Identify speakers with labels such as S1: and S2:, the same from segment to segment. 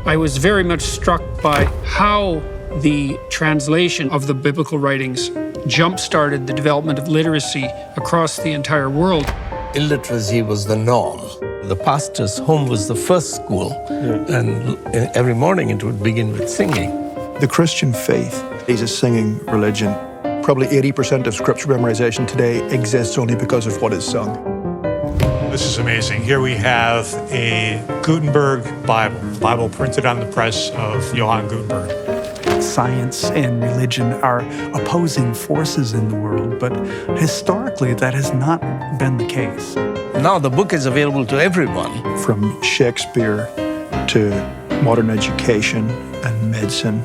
S1: I was very much struck by how the translation of the biblical writings jump-started the development of literacy across the entire world.
S2: Illiteracy was the norm. The pastor's home was the first school, and every morning it would begin with singing.
S3: The Christian faith is a singing religion. Probably 80% of scripture memorization today exists only because of what is sung.
S4: This is amazing. Here we have a Gutenberg Bible printed on the press of Johann Gutenberg.
S5: Science and religion are opposing forces in the world, but historically that has not been the case.
S2: Now the book is available to everyone.
S3: From Shakespeare to modern education and medicine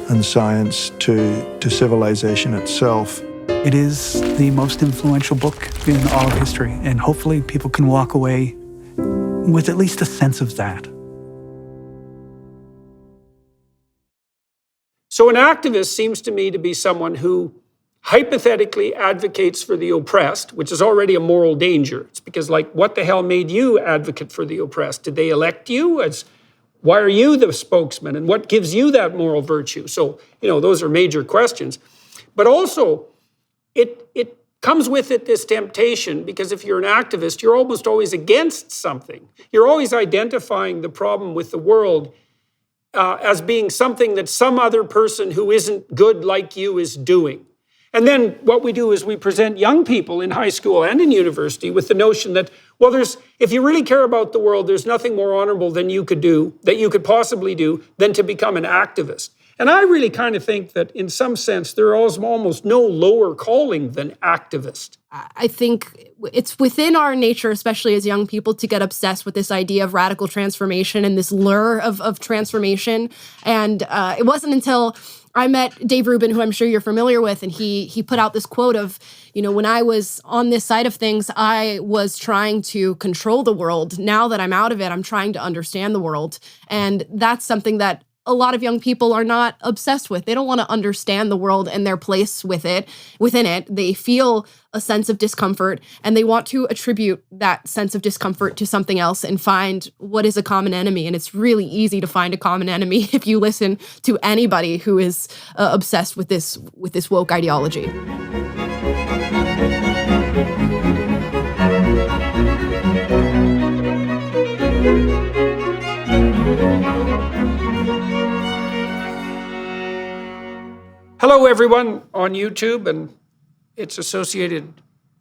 S3: and science to civilization itself.
S5: It is the most influential book in all of history, and hopefully people can walk away with at least a sense of that.
S1: So an activist seems to me to be someone who hypothetically advocates for the oppressed, which is already a moral danger. It's because, like, what the hell made you advocate for the oppressed? Did they elect you? Why are you the spokesman? And what gives you that moral virtue? So, those are major questions. But also, it comes with it this temptation, because if you're an activist, you're almost always against something. You're always identifying the problem with the world as being something that some other person who isn't good like you is doing. And then what we do is we present young people in high school and in university with the notion that, well, if you really care about the world, there's nothing more honorable than you could possibly do, than to become an activist. And I really kind of think that in some sense, there is almost no lower calling than activist.
S6: I think it's within our nature, especially as young people, to get obsessed with this idea of radical transformation and this lure of transformation. And it wasn't until I met Dave Rubin, who I'm sure you're familiar with, and he put out this quote of, when I was on this side of things, I was trying to control the world. Now that I'm out of it, I'm trying to understand the world. And that's something that a lot of young people are not obsessed with. They don't want to understand the world and their place within it. They feel a sense of discomfort, and they want to attribute that sense of discomfort to something else and find what is a common enemy. And it's really easy to find a common enemy if you listen to anybody who is obsessed with this woke ideology.
S1: Hello, everyone on YouTube and its associated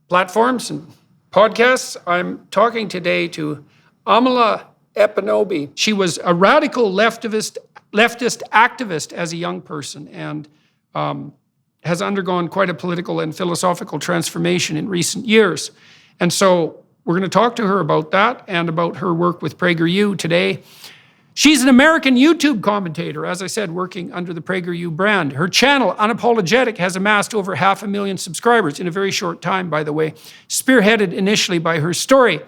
S1: platforms and podcasts. I'm talking today to Amala Ekpunobi. She was a radical leftist activist as a young person, and has undergone quite a political and philosophical transformation in recent years. And so we're going to talk to her about that and about her work with PragerU today. She's an American YouTube commentator, as I said, working under the PragerU brand. Her channel, Unapologetic, has amassed over 500,000 subscribers in a very short time, by the way, spearheaded initially by her story.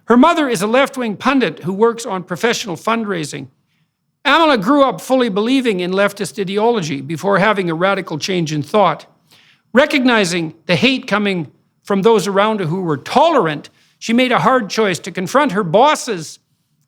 S1: Her mother is a left-wing pundit who works on professional fundraising. Amala grew up fully believing in leftist ideology before having a radical change in thought. Recognizing the hate coming from those around her who were tolerant, she made a hard choice to confront her bosses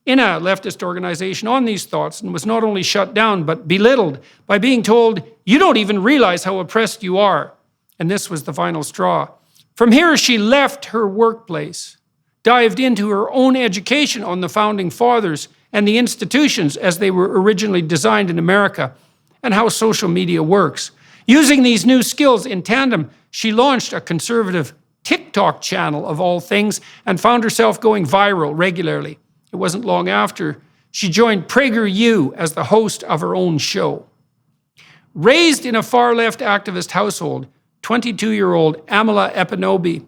S1: in a leftist organization on these thoughts, and was not only shut down, but belittled by being told, "You don't even realize how oppressed you are." And this was the final straw. From here, she left her workplace, dived into her own education on the founding fathers and the institutions as they were originally designed in America, and how social media works. Using these new skills in tandem, she launched a conservative TikTok channel of all things, and found herself going viral regularly. It wasn't long after she joined PragerU as the host of her own show. Raised in a far-left activist household, 22-year-old Amala Ekpunobi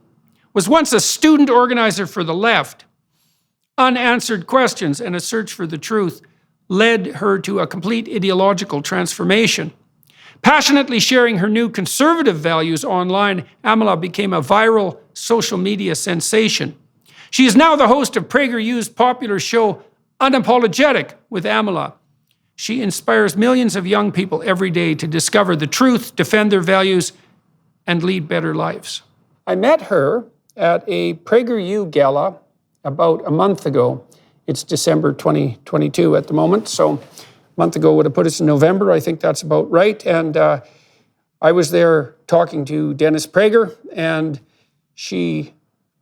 S1: was once a student organizer for the left. Unanswered questions and a search for the truth led her to a complete ideological transformation. Passionately sharing her new conservative values online, Amala became a viral social media sensation. She is now the host of PragerU's popular show, Unapologetic with Amala. She inspires millions of young people every day to discover the truth, defend their values, and lead better lives. I met her at a PragerU gala about a month ago. It's December 2022 at the moment, so month ago would have put us in November. I think that's about right. And I was there talking to Dennis Prager, and she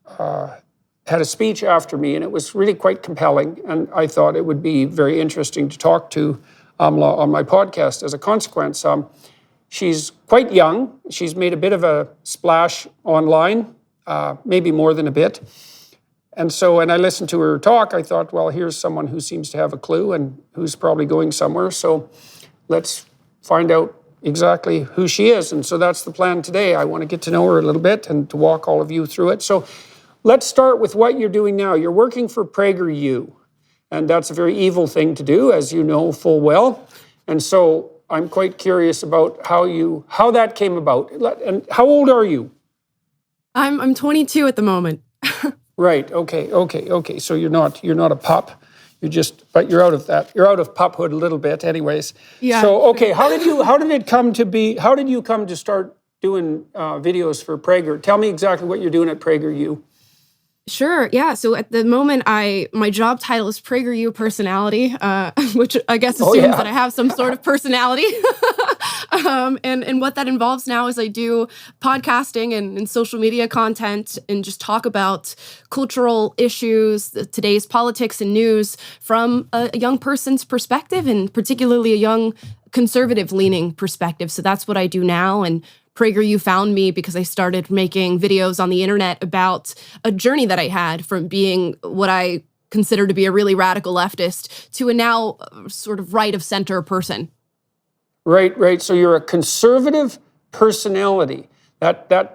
S1: had a speech after me, and it was really quite compelling. And I thought it would be very interesting to talk to Amala on my podcast as a consequence. She's quite young. She's made a bit of a splash online, maybe more than a bit. And so when I listened to her talk, I thought, well, here's someone who seems to have a clue and who's probably going somewhere. So let's find out exactly who she is. And so that's the plan today. I want to get to know her a little bit and to walk all of you through it. So let's start with what you're doing now. You're working for PragerU, and that's a very evil thing to do, as you know full well. And so I'm quite curious about how that came about. And how old are you?
S6: I'm 22 at the moment.
S1: Right. Okay. So you're not a pup. But you're out of that. You're out of puphood a little bit, anyways.
S6: Yeah.
S1: So okay, how did you come to start doing videos for Prager? Tell me exactly what you're doing at PragerU.
S6: Sure. Yeah. So at the moment, my job title is PragerU personality, which I guess assumes that I have some sort of personality. And what that involves now is I do podcasting and social media content and just talk about cultural issues, today's politics and news from a young person's perspective, and particularly a young conservative-leaning perspective. So that's what I do now. And PragerU found me because I started making videos on the internet about a journey that I had from being what I consider to be a really radical leftist to a now sort of right-of-center person.
S1: Right. So you're a conservative personality.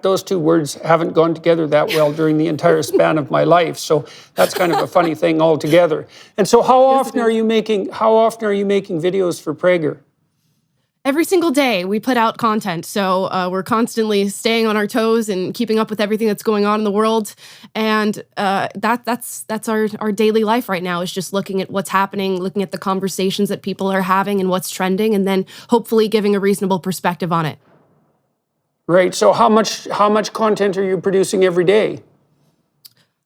S1: Those two words haven't gone together that well during the entire span of my life. So that's kind of a funny thing altogether. And so how often are you making videos for Prager?
S6: Every single day we put out content. So we're constantly staying on our toes and keeping up with everything that's going on in the world. And that's our daily life right now, is just looking at what's happening, looking at the conversations that people are having and what's trending, and then hopefully giving a reasonable perspective on it.
S1: Right. So how much content are you producing every day?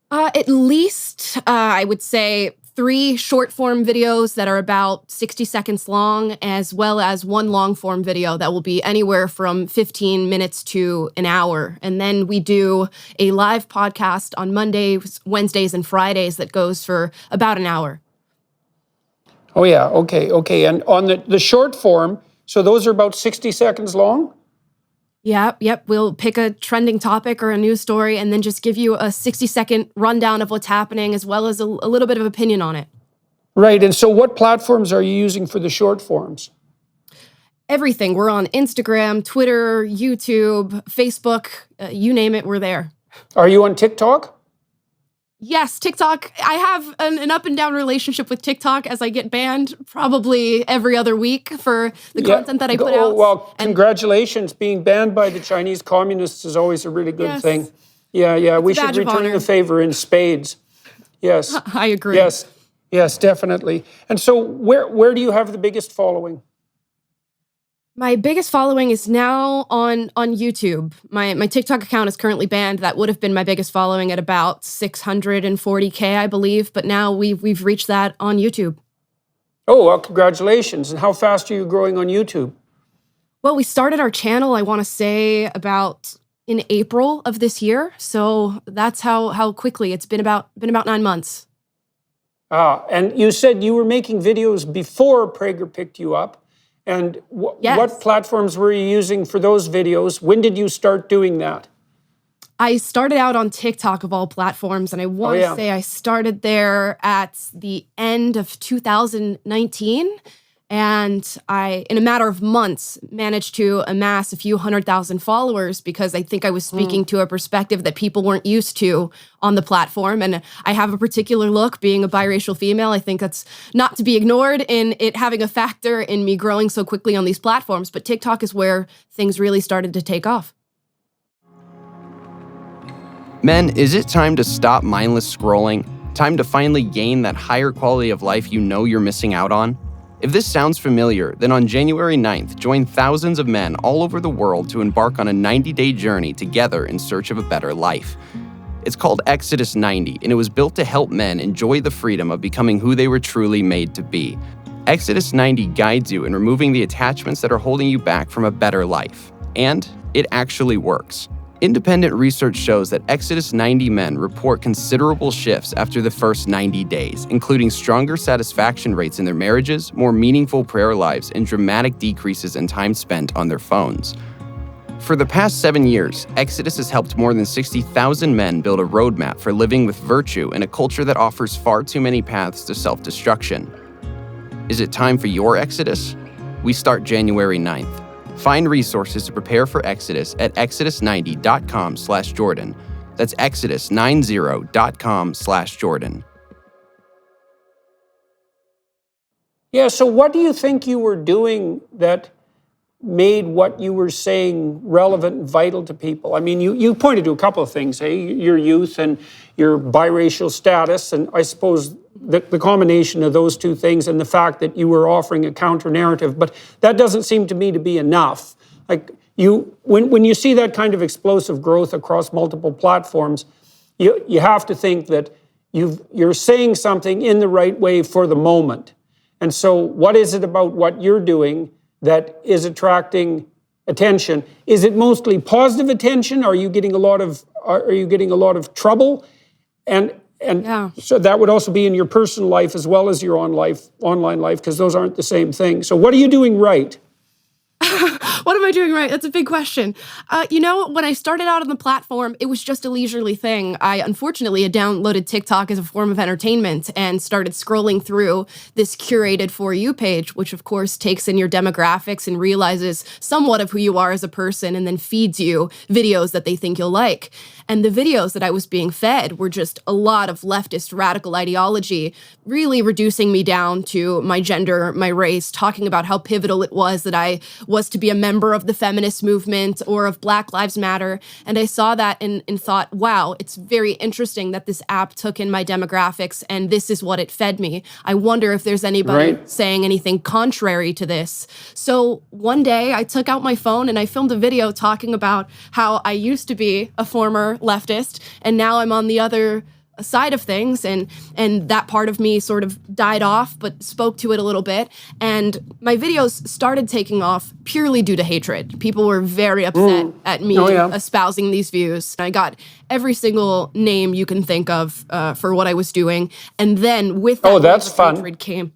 S6: At least, I would say 3 short-form videos that are about 60 seconds long, as well as 1 long-form video that will be anywhere from 15 minutes to an hour. And then we do a live podcast on Mondays, Wednesdays, and Fridays that goes for about an hour.
S1: Oh, yeah. Okay. And on the short form, so those are about 60 seconds long?
S6: Yep. We'll pick a trending topic or a news story and then just give you a 60-second rundown of what's happening, as well as a little bit of opinion on it.
S1: Right. And so what platforms are you using for the short forms?
S6: Everything. We're on Instagram, Twitter, YouTube, Facebook, you name it, we're there.
S1: Are you on TikTok?
S6: Yes, TikTok. I have an up and down relationship with TikTok, as I get banned probably every other week for the content that I put out.
S1: Well, congratulations. Being banned by the Chinese communists is always a really good thing. Yeah. We should return the favor in spades. Yes.
S6: I agree.
S1: Yes, definitely. And so where do you have the biggest following?
S6: My biggest following is now on YouTube. My TikTok account is currently banned. That would have been my biggest following at about 640K, I believe. But now we've reached that on YouTube.
S1: Oh, well, congratulations. And how fast are you growing on YouTube?
S6: Well, we started our channel, I want to say, about in April of this year. So that's how quickly. It's been about 9 months.
S1: And you said you were making videos before Prager picked you up. And what platforms were you using for those videos? When did you start doing that?
S6: I started out on TikTok, of all platforms, and I want to say I started there at the end of 2019. And I, in a matter of months, managed to amass a few 100,000 followers, because I think I was speaking to a perspective that people weren't used to on the platform. And I have a particular look, being a biracial female. I think that's not to be ignored in it having a factor in me growing so quickly on these platforms. But TikTok is where things really started to take off.
S7: Men, is it time to stop mindless scrolling? Time to finally gain that higher quality of life you know you're missing out on? If this sounds familiar, then on January 9th, join thousands of men all over the world to embark on a 90-day journey together in search of a better life. It's called Exodus 90, and it was built to help men enjoy the freedom of becoming who they were truly made to be. Exodus 90 guides you in removing the attachments that are holding you back from a better life. And it actually works. Independent research shows that Exodus 90 men report considerable shifts after the first 90 days, including stronger satisfaction rates in their marriages, more meaningful prayer lives, and dramatic decreases in time spent on their phones. For the past 7 years, Exodus has helped more than 60,000 men build a roadmap for living with virtue in a culture that offers far too many paths to self-destruction. Is it time for your Exodus? We start January 9th. Find resources to prepare for Exodus at exodus90.com/Jordan. That's exodus90.com/Jordan.
S1: Yeah, so what do you think you were doing that made what you were saying relevant and vital to people? I mean, you pointed to a couple of things, your youth and your biracial status, and I suppose the combination of those two things and the fact that you were offering a counter-narrative, but that doesn't seem to me to be enough. Like, when you see that kind of explosive growth across multiple platforms, you have to think that you're saying something in the right way for the moment. And so what is it about what you're doing that is attracting attention? Is it mostly positive attention? Are you getting a lot of trouble? And so that would also be in your personal life as well as your online life, because those aren't the same thing. So what are you doing right?
S6: What am I doing right? That's a big question. When I started out on the platform, it was just a leisurely thing. I unfortunately had downloaded TikTok as a form of entertainment and started scrolling through this curated For You page, which of course takes in your demographics and realizes somewhat of who you are as a person and then feeds you videos that they think you'll like. And the videos that I was being fed were just a lot of leftist radical ideology, really reducing me down to my gender, my race, talking about how pivotal it was that I was to be a member of the feminist movement or of Black Lives Matter. And I saw that and thought, wow, it's very interesting that this app took in my demographics and this is what it fed me. I wonder if there's anybody saying anything contrary to this. So one day I took out my phone and I filmed a video talking about how I used to be a former leftist and now I'm on the other side of things, and that part of me sort of died off but spoke to it a little bit, and my videos started taking off purely due to hatred. People were very upset at me espousing these views. I got every single name you can think of for what I was doing, and then with that
S1: that's fun.
S6: Hatred came.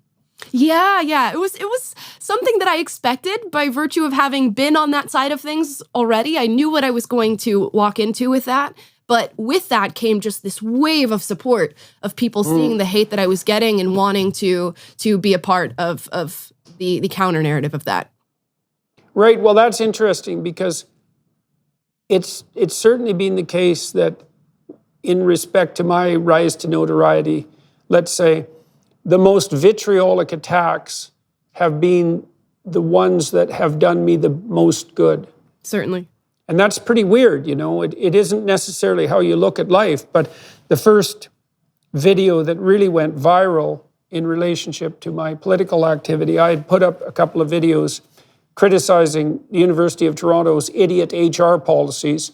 S6: Yeah. It was something that I expected by virtue of having been on that side of things already. I knew what I was going to walk into with that. But with that came just this wave of support of people seeing the hate that I was getting and wanting to be a part of the counter narrative of that.
S1: Right. Well, that's interesting because it's certainly been the case that in respect to my rise to notoriety, let's say, the most vitriolic attacks have been the ones that have done me the most good.
S6: Certainly.
S1: And that's pretty weird, It isn't necessarily how you look at life, but the first video that really went viral in relationship to my political activity, I had put up a couple of videos criticizing the University of Toronto's idiot HR policies,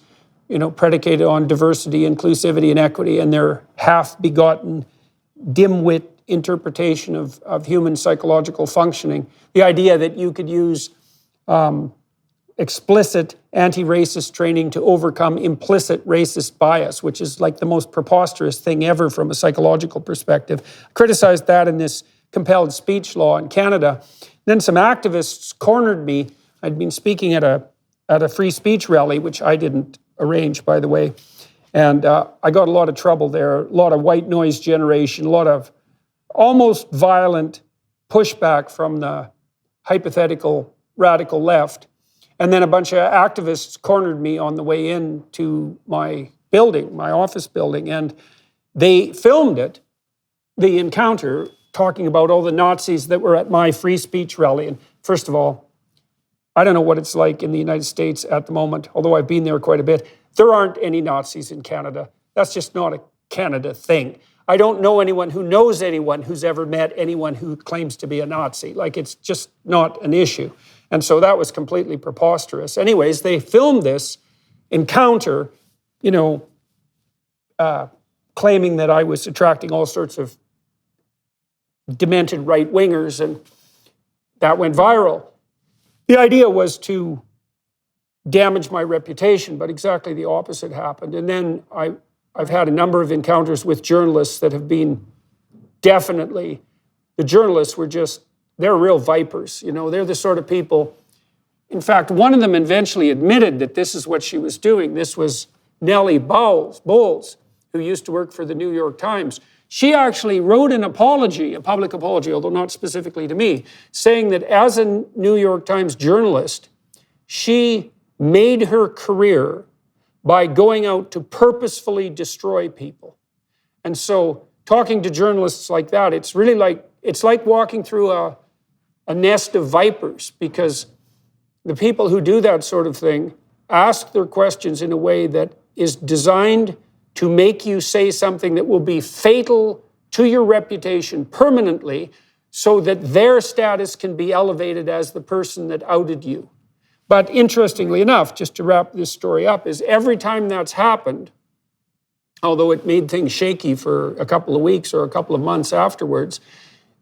S1: predicated on diversity, inclusivity, and equity, and their half-begotten, dim-wit interpretation of human psychological functioning. The idea that you could use explicit anti-racist training to overcome implicit racist bias, which is like the most preposterous thing ever from a psychological perspective. I criticized that in this compelled speech law in Canada. Then some activists cornered me. I'd been speaking at a free speech rally, which I didn't arrange, by the way. And I got a lot of trouble there, a lot of white noise generation, a lot of almost violent pushback from the hypothetical radical left. And then a bunch of activists cornered me on the way in to my building, my office building, and they filmed it, the encounter, talking about all the Nazis that were at my free speech rally. And first of all, I don't know what it's like in the United States at the moment, although I've been there quite a bit. There aren't any Nazis in Canada. That's just not a Canada thing. I don't know anyone who knows anyone who's ever met anyone who claims to be a Nazi. Like, it's just not an issue. And so that was completely preposterous. Anyways, they filmed this encounter, claiming that I was attracting all sorts of demented right-wingers. And that went viral. The idea was to damage my reputation, but exactly the opposite happened. And then I've had a number of encounters with journalists that have been definitely, the journalists were they're real vipers. They're the sort of people. In fact, one of them eventually admitted that this is what she was doing. This was Nellie Bowles, who used to work for the New York Times. She actually wrote an apology, a public apology, although not specifically to me, saying that as a New York Times journalist, she made her career by going out to purposefully destroy people. And so talking to journalists like that, it's like walking through a nest of vipers, because the people who do that sort of thing ask their questions in a way that is designed to make you say something that will be fatal to your reputation permanently, so that their status can be elevated as the person that outed you. But interestingly enough, just to wrap this story up, is every time that's happened, although it made things shaky for a couple of weeks or a couple of months afterwards,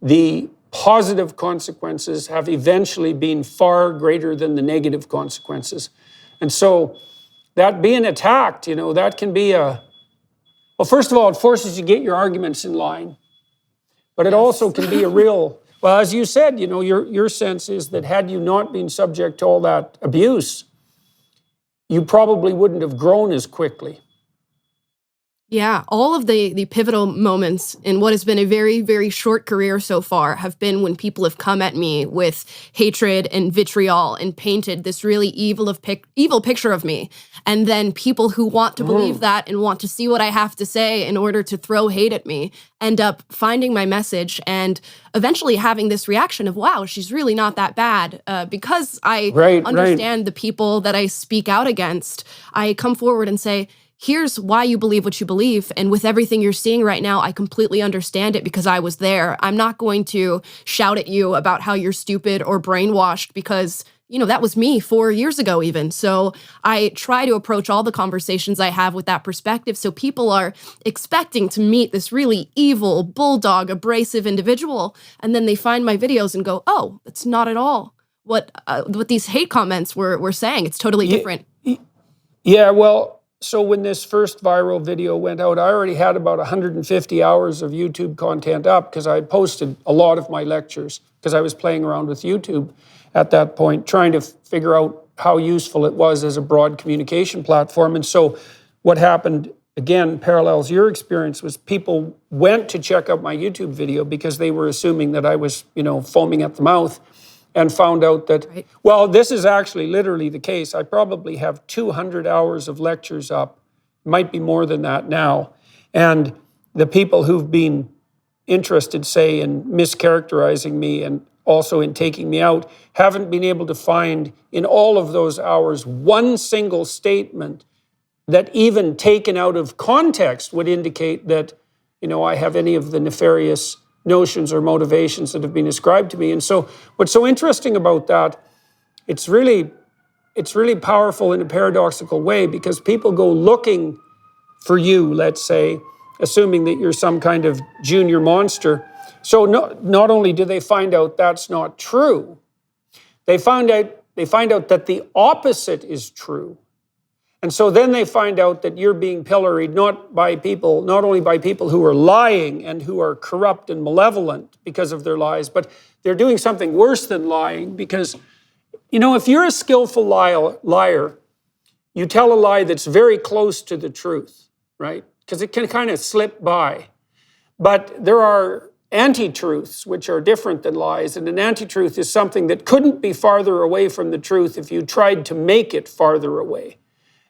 S1: the positive consequences have eventually been far greater than the negative consequences. And so that being attacked, that can be well, first of all, it forces you to get your arguments in line. But it also can be a real, well, as you said, your sense is that had you not been subject to all that abuse, you probably wouldn't have grown as quickly.
S6: Yeah, all of the pivotal moments in what has been a very, very short career so far have been when people have come at me with hatred and vitriol and painted this really evil picture of me. And then people who want to believe that and want to see what I have to say in order to throw hate at me end up finding my message and eventually having this reaction of, wow, she's really not that bad. Because I understand the people that I speak out against, I come forward and say, here's why you believe what you believe. And with everything you're seeing right now, I completely understand it because I was there. I'm not going to shout at you about how you're stupid or brainwashed because, that was me 4 years ago even. So I try to approach all the conversations I have with that perspective. So people are expecting to meet this really evil, bulldog, abrasive individual. And then they find my videos and go, oh, it's not at all what these hate comments were saying. It's totally different.
S1: Yeah, well, so when this first viral video went out, I already had about 150 hours of YouTube content up because I posted a lot of my lectures because I was playing around with YouTube at that point, trying to figure out how useful it was as a broad communication platform. And so what happened, again, parallels your experience, was people went to check out my YouTube video because they were assuming that I was, foaming at the mouth, and found out that, well, this is actually literally the case. I probably have 200 hours of lectures up, might be more than that now. And the people who've been interested, say, in mischaracterizing me and also in taking me out, haven't been able to find in all of those hours one single statement that even taken out of context would indicate that, I have any of the nefarious notions or motivations that have been ascribed to me. And so what's so interesting about that, it's really powerful in a paradoxical way, because people go looking for you, let's say, assuming that you're some kind of junior monster. So not only do they find out that's not true, they find out that the opposite is true. And so then they find out that you're being pilloried not only by people who are lying and who are corrupt and malevolent because of their lies, but they're doing something worse than lying because, if you're a skillful liar, you tell a lie that's very close to the truth, right? Because it can kind of slip by. But there are anti-truths, which are different than lies, and an anti-truth is something that couldn't be farther away from the truth if you tried to make it farther away.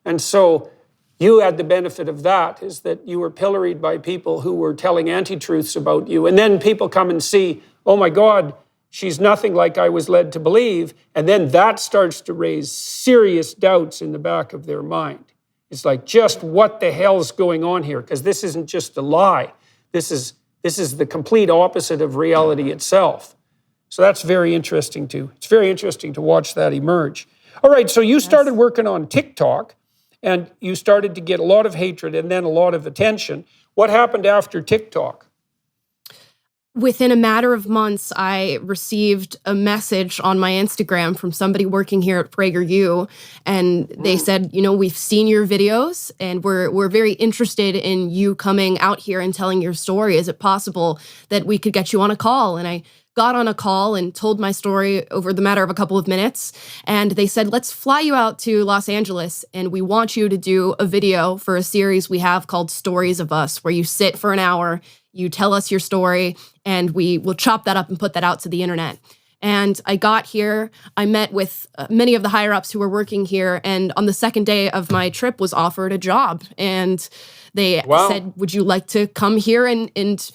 S1: And so you had the benefit of that, is that you were pilloried by people who were telling anti-truths about you. And then people come and see, oh my God, she's nothing like I was led to believe. And then that starts to raise serious doubts in the back of their mind. It's like, just what the hell's going on here? Because this isn't just a lie. This is the complete opposite of reality itself. So that's very interesting too. It's very interesting to watch that emerge. All right, so you started working on TikTok, and you started to get a lot of hatred and then a lot of attention. What happened after TikTok?
S6: Within a matter of months, I received a message on my Instagram from somebody working here at PragerU, and they said, we've seen your videos, and we're very interested in you coming out here and telling your story. Is it possible that we could get you on a call? And I got on a call and told my story over the matter of a couple of minutes, and they said, let's fly you out to Los Angeles, and we want you to do a video for a series we have called Stories of Us, where you sit for an hour, you tell us your story, and we will chop that up and put that out to the internet. And I got here, I met with many of the higher-ups who were working here, and on the second day of my trip was offered a job. And they said, would you like to come here and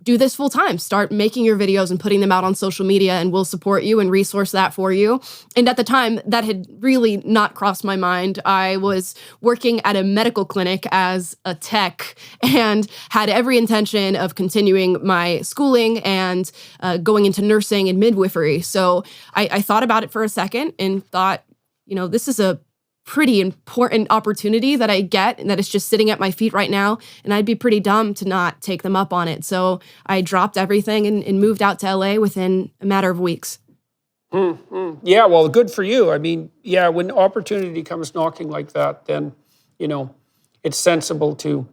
S6: do this full time? Start making your videos and putting them out on social media, and we'll support you and resource that for you. And at the time, that had really not crossed my mind. I was working at a medical clinic as a tech and had every intention of continuing my schooling and going into nursing and midwifery. So I thought about it for a second and thought, this is a pretty important opportunity that I get and that is just sitting at my feet right now. And I'd be pretty dumb to not take them up on it. So I dropped everything and moved out to LA within a matter of weeks.
S1: Mm-hmm. Yeah, well, good for you. I mean, yeah, when opportunity comes knocking like that, then, it's sensible to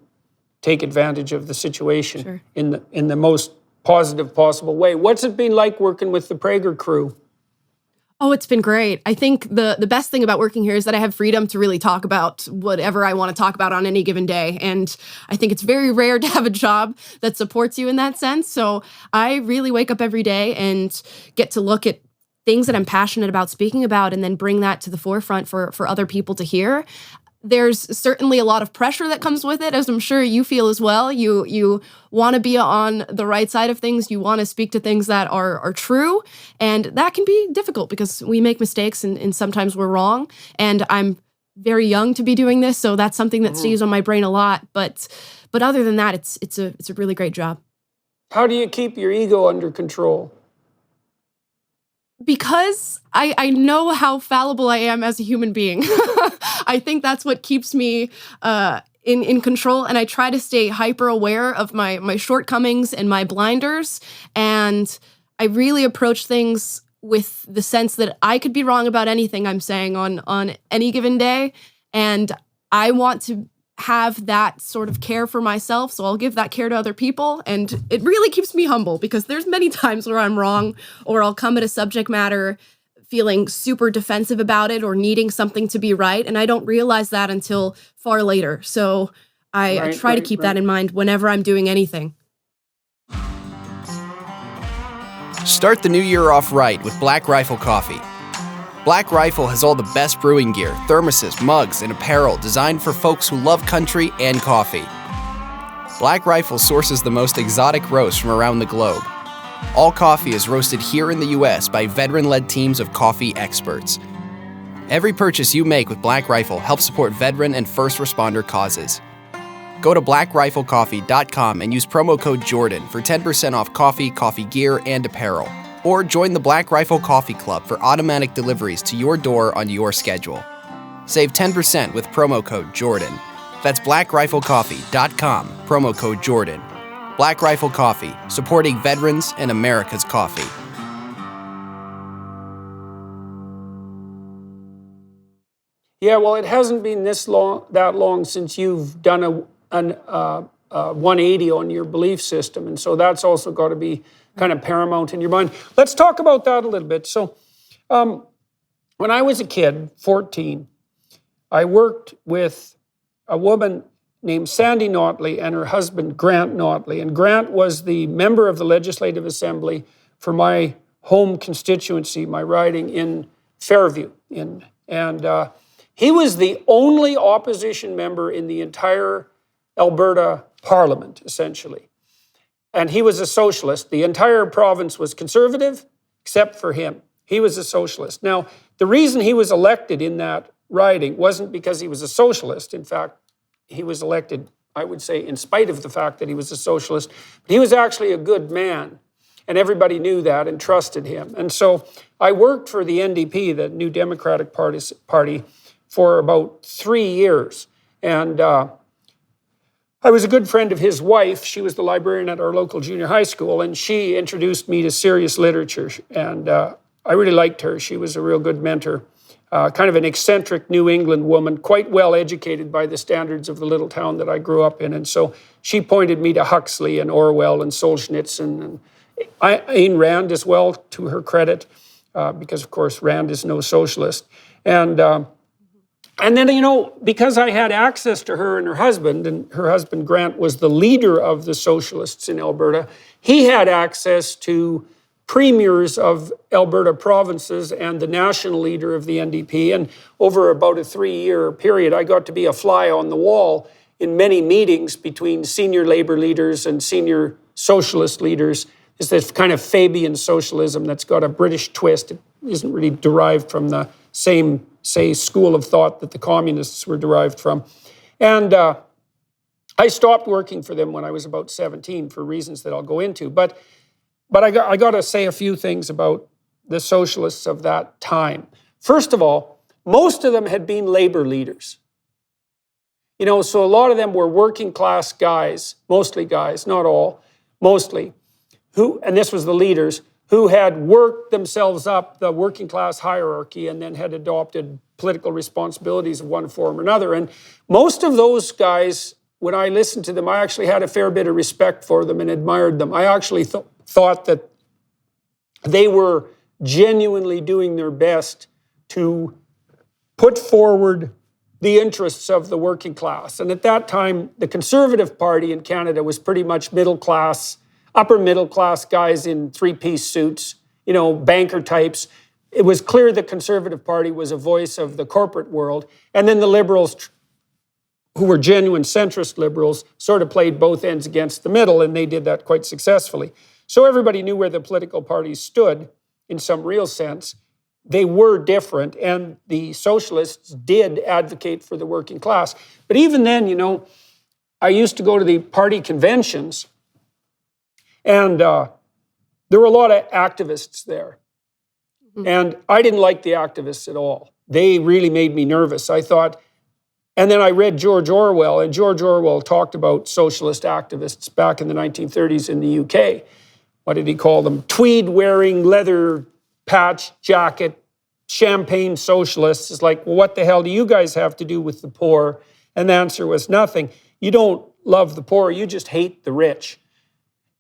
S1: take advantage of the situation in the most positive possible way. What's it been like working with the Prager crew?
S6: Oh, it's been great. I think the best thing about working here is that I have freedom to really talk about whatever I want to talk about on any given day. And I think it's very rare to have a job that supports you in that sense. So I really wake up every day and get to look at things that I'm passionate about speaking about and then bring that to the forefront for other people to hear. There's certainly a lot of pressure that comes with it, as I'm sure you feel as well. You want to be on the right side of things. You want to speak to things that are true. And that can be difficult because we make mistakes and sometimes we're wrong. And I'm very young to be doing this, so that's something that stays on my brain a lot. But other than that, it's a really great job.
S1: How do you keep your ego under control?
S6: Because I know how fallible I am as a human being. I think that's what keeps me in control, and I try to stay hyper aware of my shortcomings and my blinders, and I really approach things with the sense that I could be wrong about anything I'm saying on any given day, and I want to have that sort of care for myself, so I'll give that care to other people, and it really keeps me humble because there's many times where I'm wrong, or I'll come at a subject matter feeling super defensive about it or needing something to be right, and I don't realize that until far later. So I try to keep that in mind whenever I'm doing anything.
S7: Start the new year off right with Black Rifle Coffee. Black Rifle has all the best brewing gear, thermoses, mugs, and apparel designed for folks who love country and coffee. Black Rifle sources the most exotic roasts from around the globe. All coffee is roasted here in the U.S. by veteran-led teams of coffee experts. Every purchase you make with Black Rifle helps support veteran and first responder causes. Go to blackriflecoffee.com and use promo code Jordan for 10% off coffee, coffee gear, and apparel. Or join the Black Rifle Coffee Club for automatic deliveries to your door on your schedule. Save 10% with promo code Jordan. That's blackriflecoffee.com, promo code Jordan. Black Rifle Coffee, supporting veterans and America's coffee.
S1: Yeah, well, it hasn't been that long since you've done a 180 on your belief system, and so that's also got to be kind of paramount in your mind. Let's talk about that a little bit. So when I was a kid, 14, I worked with a woman named Sandy Notley and her husband, Grant Notley. And Grant was the member of the Legislative Assembly for my home constituency, my riding in Fairview. And he was the only opposition member in the entire Alberta Parliament, essentially. And he was a socialist. The entire province was conservative, except for him. He was a socialist. Now, the reason he was elected in that riding wasn't because he was a socialist. In fact, he was elected, I would say, in spite of the fact that he was a socialist. But he was actually a good man, and everybody knew that and trusted him. And so I worked for the NDP, the New Democratic Party, for about 3 years. And I was a good friend of his wife. She was the librarian at our local junior high school, and she introduced me to serious literature. And I really liked her. She was a real good mentor. Kind of an eccentric New England woman, quite well educated by the standards of the little town that I grew up in. And so she pointed me to Huxley and Orwell and Solzhenitsyn and Ayn Rand as well, to her credit, because of course Rand is no socialist. And then, you know, because I had access to her and her husband Grant was the leader of the socialists in Alberta, he had access to premiers of Alberta provinces and the national leader of the NDP. And over about a 3-year period, I got to be a fly on the wall in many meetings between senior labor leaders and senior socialist leaders. It's this kind of Fabian socialism that's got a British twist. It isn't really derived from the same, say, school of thought that the communists were derived from. And I stopped working for them when I was about 17 for reasons that I'll go into. But I got to say a few things about the socialists of that time. First of all, most of them had been labor leaders. You know, so a lot of them were working class guys, mostly guys, not all, mostly, who, and this was the leaders, who had worked themselves up the working class hierarchy and then had adopted political responsibilities of one form or another. And most of those guys, when I listened to them, I actually had a fair bit of respect for them and admired them. I actually thought that they were genuinely doing their best to put forward the interests of the working class. And at that time, the Conservative Party in Canada was pretty much middle class, upper middle class guys in three-piece suits, you know, banker types. It was clear the Conservative Party was a voice of the corporate world. And then the Liberals, who were genuine centrist Liberals, sort of played both ends against the middle, and they did that quite successfully. So everybody knew where the political parties stood in some real sense. They were different, and the socialists did advocate for the working class. But even then, you know, I used to go to the party conventions, and there were a lot of activists there. And I didn't like the activists at all. They really made me nervous. I thought, and then I read George Orwell, and George Orwell talked about socialist activists back in the 1930s in the UK. What did he call them? Tweed-wearing, leather patch jacket, champagne socialists. It's like, well, what the hell do you guys have to do with the poor? And the answer was nothing. You don't love the poor, you just hate the rich.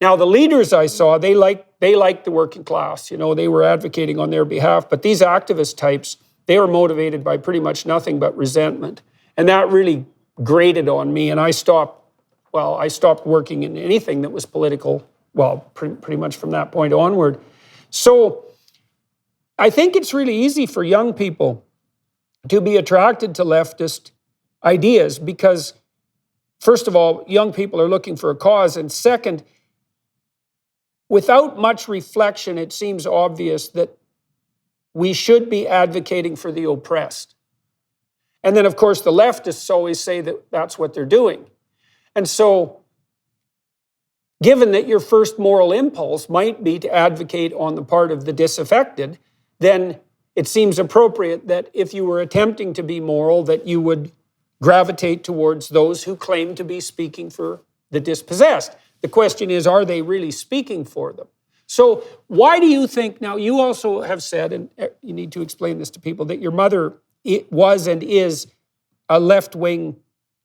S1: Now, the leaders I saw, they liked the working class. You know, they were advocating on their behalf. But these activist types, they were motivated by pretty much nothing but resentment. And that really grated on me. And I stopped working in anything that was political, well, pretty much from that point onward. So I think it's really easy for young people to be attracted to leftist ideas because, first of all, young people are looking for a cause. And second, without much reflection, it seems obvious that we should be advocating for the oppressed. And then, of course, the leftists always say that that's what they're doing. And so, given that your first moral impulse might be to advocate on the part of the disaffected, then it seems appropriate that if you were attempting to be moral, that you would gravitate towards those who claim to be speaking for the dispossessed. The question is, are they really speaking for them? So why do you think, now you also have said, and you need to explain this to people, that your mother was and is a left-wing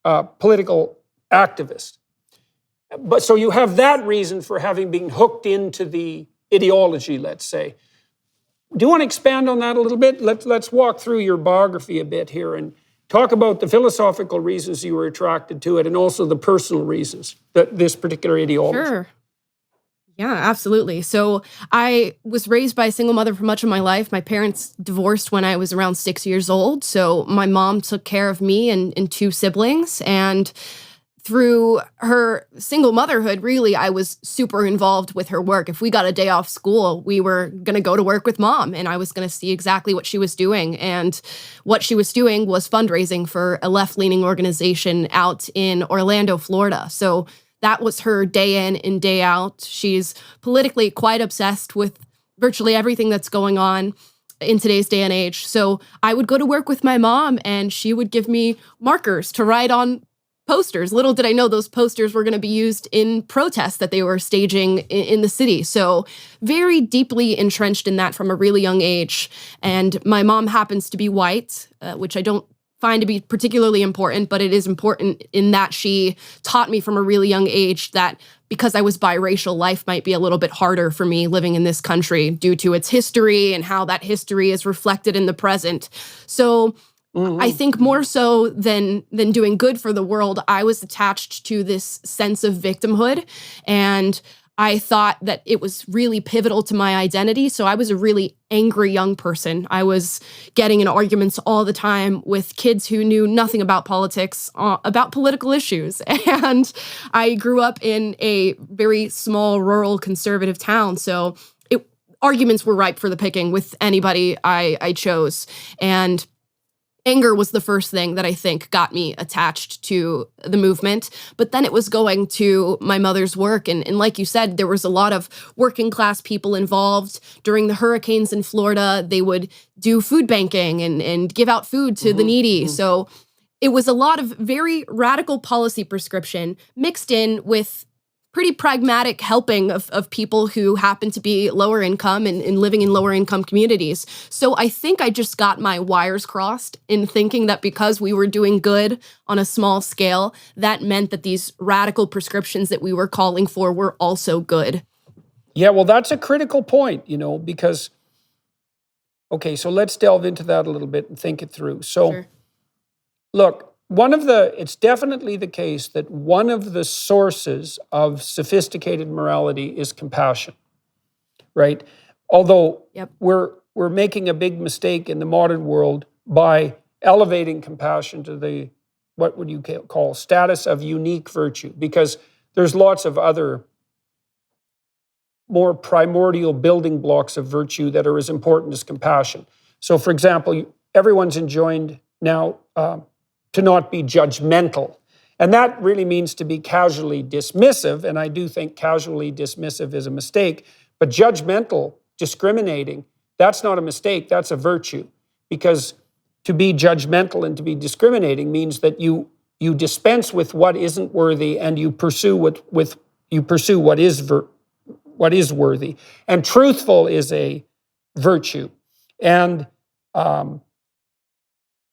S1: political activist. But so you have that reason for having been hooked into the ideology, let's say. Do you want to expand on that a little bit? Let's walk through your biography a bit here and talk about the philosophical reasons you were attracted to it and also the personal reasons that this particular ideology.
S6: Sure. Yeah, absolutely. So I was raised by a single mother for much of my life. My parents divorced when I was around 6 years old. So my mom took care of me and two siblings. And through her single motherhood, really, I was super involved with her work. If we got a day off school, we were going to go to work with mom, and I was going to see exactly what she was doing. And what she was doing was fundraising for a left-leaning organization out in Orlando, Florida. So that was her day in and day out. She's politically quite obsessed with virtually everything that's going on in today's day and age. So I would go to work with my mom, and she would give me markers to write on posters. Little did I know those posters were going to be used in protests that they were staging in the city. So very deeply entrenched in that from a really young age. And my mom happens to be white, which I don't find to be particularly important, but it is important in that she taught me from a really young age that because I was biracial, life might be a little bit harder for me living in this country due to its history and how that history is reflected in the present. So I think more so than doing good for the world, I was attached to this sense of victimhood, and I thought that it was really pivotal to my identity. So I was a really angry young person. I was getting in arguments all the time with kids who knew nothing about politics, about political issues. And I grew up in a very small, rural, conservative town. So arguments were ripe for the picking with anybody I chose. And anger was the first thing that I think got me attached to the movement. But then it was going to my mother's work. And like you said, there was a lot of working class people involved. During the hurricanes in Florida, they would do food banking and give out food to the needy. So it was a lot of very radical policy prescription mixed in with pretty pragmatic helping of people who happen to be lower income and living in lower income communities. So I think I just got my wires crossed in thinking that because we were doing good on a small scale, that meant that these radical prescriptions that we were calling for were also good.
S1: Yeah, well, that's a critical point, because, okay, so let's delve into that a little bit and think it through. So,
S6: Sure.
S1: Look, it's definitely the case that one of the sources of sophisticated morality is compassion, right? Although we're making a big mistake in the modern world by elevating compassion to the, what would you call, status of unique virtue, because there's lots of other more primordial building blocks of virtue that are as important as compassion. So, for example, everyone's enjoined now to not be judgmental. And that really means to be casually dismissive, and I do think casually dismissive is a mistake, but judgmental, discriminating, that's not a mistake, that's a virtue. Because to be judgmental and to be discriminating means that you dispense with what isn't worthy and you pursue what is worthy. And truthful is a virtue. And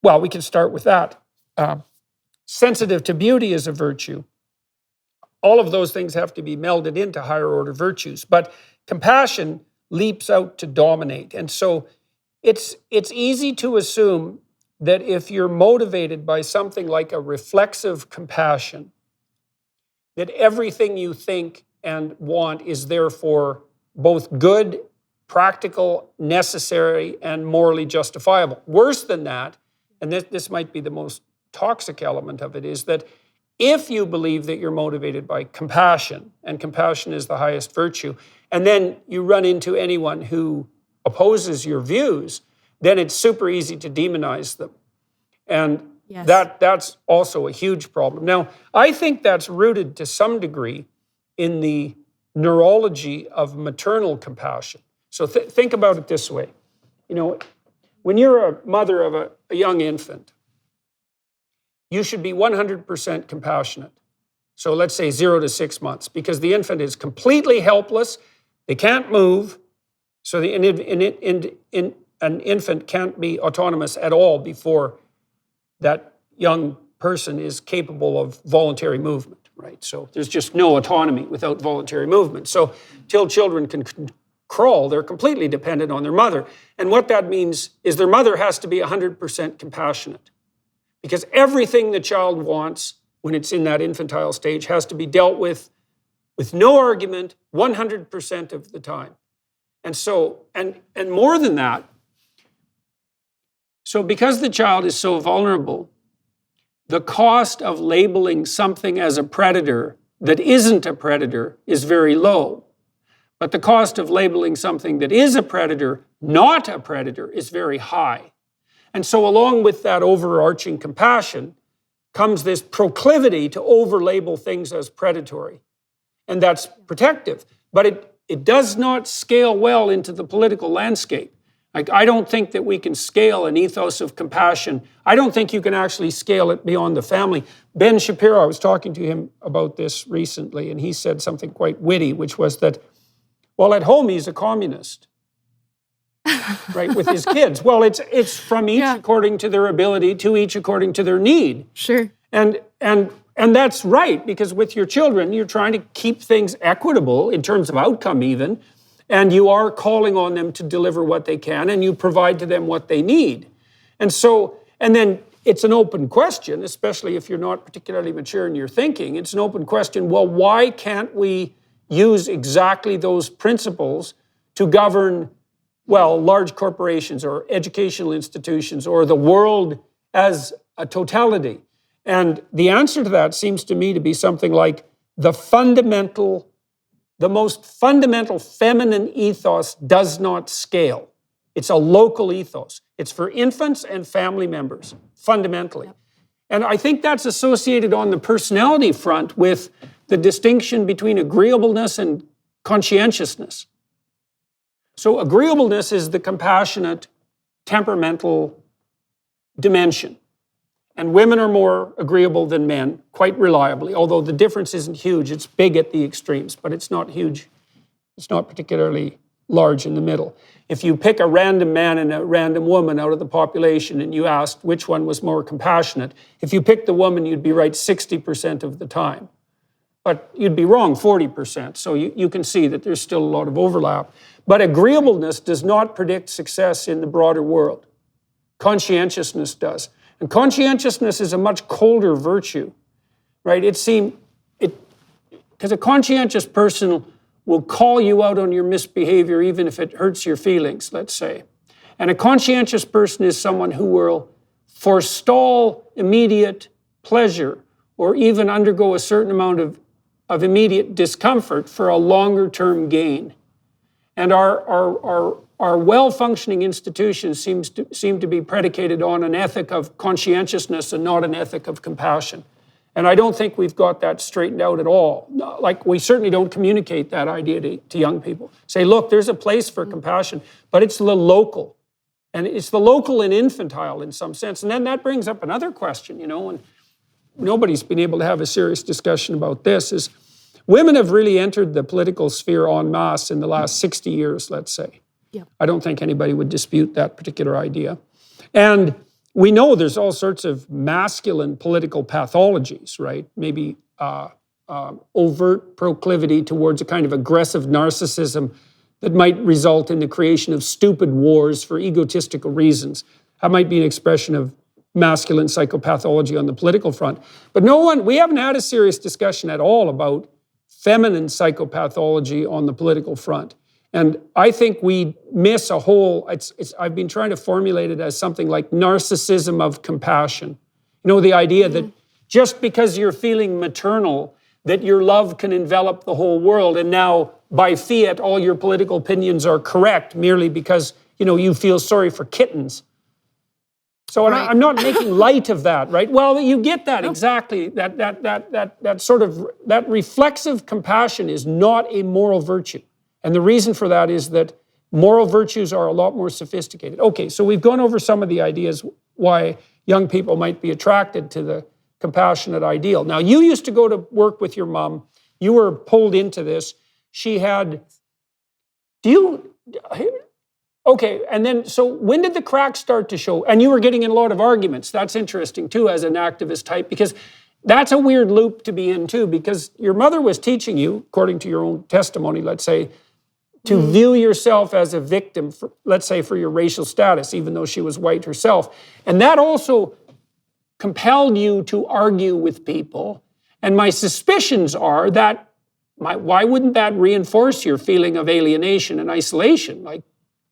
S1: we can start with that. Sensitive to beauty is a virtue. All of those things have to be melded into higher order virtues, but compassion leaps out to dominate. And so it's easy to assume that if you're motivated by something like a reflexive compassion, that everything you think and want is therefore both good, practical, necessary, and morally justifiable. Worse than that, and this might be the most toxic element of it, is that if you believe that you're motivated by compassion, and compassion is the highest virtue, and then you run into anyone who opposes your views, then it's super easy to demonize them. And that's also a huge problem. Now, I think that's rooted to some degree in the neurology of maternal compassion. So think about it this way. When you're a mother of a young infant, you should be 100% compassionate. So let's say 0 to 6 months, because the infant is completely helpless. They can't move. So an infant can't be autonomous at all before that young person is capable of voluntary movement, right? So there's just no autonomy without voluntary movement. So till children can crawl, they're completely dependent on their mother. And what that means is their mother has to be 100% compassionate. Because everything the child wants when it's in that infantile stage has to be dealt with no argument 100% of the time. And so, and more than that, so because the child is so vulnerable, the cost of labeling something as a predator that isn't a predator is very low. But the cost of labeling something that is a predator, not a predator, is very high. And so along with that overarching compassion comes this proclivity to overlabel things as predatory. And that's protective. But it does not scale well into the political landscape. Like, I don't think that we can scale an ethos of compassion. I don't think you can actually scale it beyond the family. Ben Shapiro, I was talking to him about this recently, and he said something quite witty, which was that, well, at home he's a communist, right, with his kids. Well, it's from each according to their ability, to each according to their need.
S6: Sure.
S1: And that's right, because with your children, you're trying to keep things equitable in terms of outcome even, and you are calling on them to deliver what they can, and you provide to them what they need. And then it's an open question, especially if you're not particularly mature in your thinking. It's an open question, well, why can't we use exactly those principles to govern, well, large corporations or educational institutions or the world as a totality? And the answer to that seems to me to be something like the most fundamental feminine ethos does not scale. It's a local ethos. It's for infants and family members, fundamentally. Yep. And I think that's associated on the personality front with the distinction between agreeableness and conscientiousness. So agreeableness is the compassionate, temperamental dimension. And women are more agreeable than men, quite reliably, although the difference isn't huge. It's big at the extremes, but it's not huge. It's not particularly large in the middle. If you pick a random man and a random woman out of the population and you asked which one was more compassionate, if you picked the woman, you'd be right 60% of the time. But you'd be wrong 40%, so you can see that there's still a lot of overlap. But agreeableness does not predict success in the broader world. Conscientiousness does. And conscientiousness is a much colder virtue, right? Because a conscientious person will call you out on your misbehavior even if it hurts your feelings, let's say. And a conscientious person is someone who will forestall immediate pleasure or even undergo a certain amount of immediate discomfort for a longer-term gain. And our well-functioning institutions seem to be predicated on an ethic of conscientiousness and not an ethic of compassion. And I don't think we've got that straightened out at all. Like, we certainly don't communicate that idea to young people. Say, look, there's a place for compassion, but it's the local. And it's the local and infantile in some sense. And then that brings up another question, and nobody's been able to have a serious discussion about this, is women have really entered the political sphere en masse in the last 60 years, let's say. Yeah. I don't think anybody would dispute that particular idea. And we know there's all sorts of masculine political pathologies, right? Maybe overt proclivity towards a kind of aggressive narcissism that might result in the creation of stupid wars for egotistical reasons. That might be an expression of masculine psychopathology on the political front. But we haven't had a serious discussion at all about feminine psychopathology on the political front. And I think we miss a whole, I've been trying to formulate it as something like narcissism of compassion. The idea that just because you're feeling maternal, that your love can envelop the whole world, and now by fiat, all your political opinions are correct merely because, you feel sorry for kittens. So right. I'm not making light of that, right? Well, you get that, exactly. That sort of, that reflexive compassion is not a moral virtue. And the reason for that is that moral virtues are a lot more sophisticated. Okay, so we've gone over some of the ideas why young people might be attracted to the compassionate ideal. Now, you used to go to work with your mom. You were pulled into this. Okay, and then, so when did the cracks start to show? And you were getting in a lot of arguments. That's interesting, too, as an activist type, because that's a weird loop to be in, too, because your mother was teaching you, according to your own testimony, let's say, to view yourself as a victim, let's say, for your racial status, even though she was white herself. And that also compelled you to argue with people. And my suspicions are that, why wouldn't that reinforce your feeling of alienation and isolation? Like,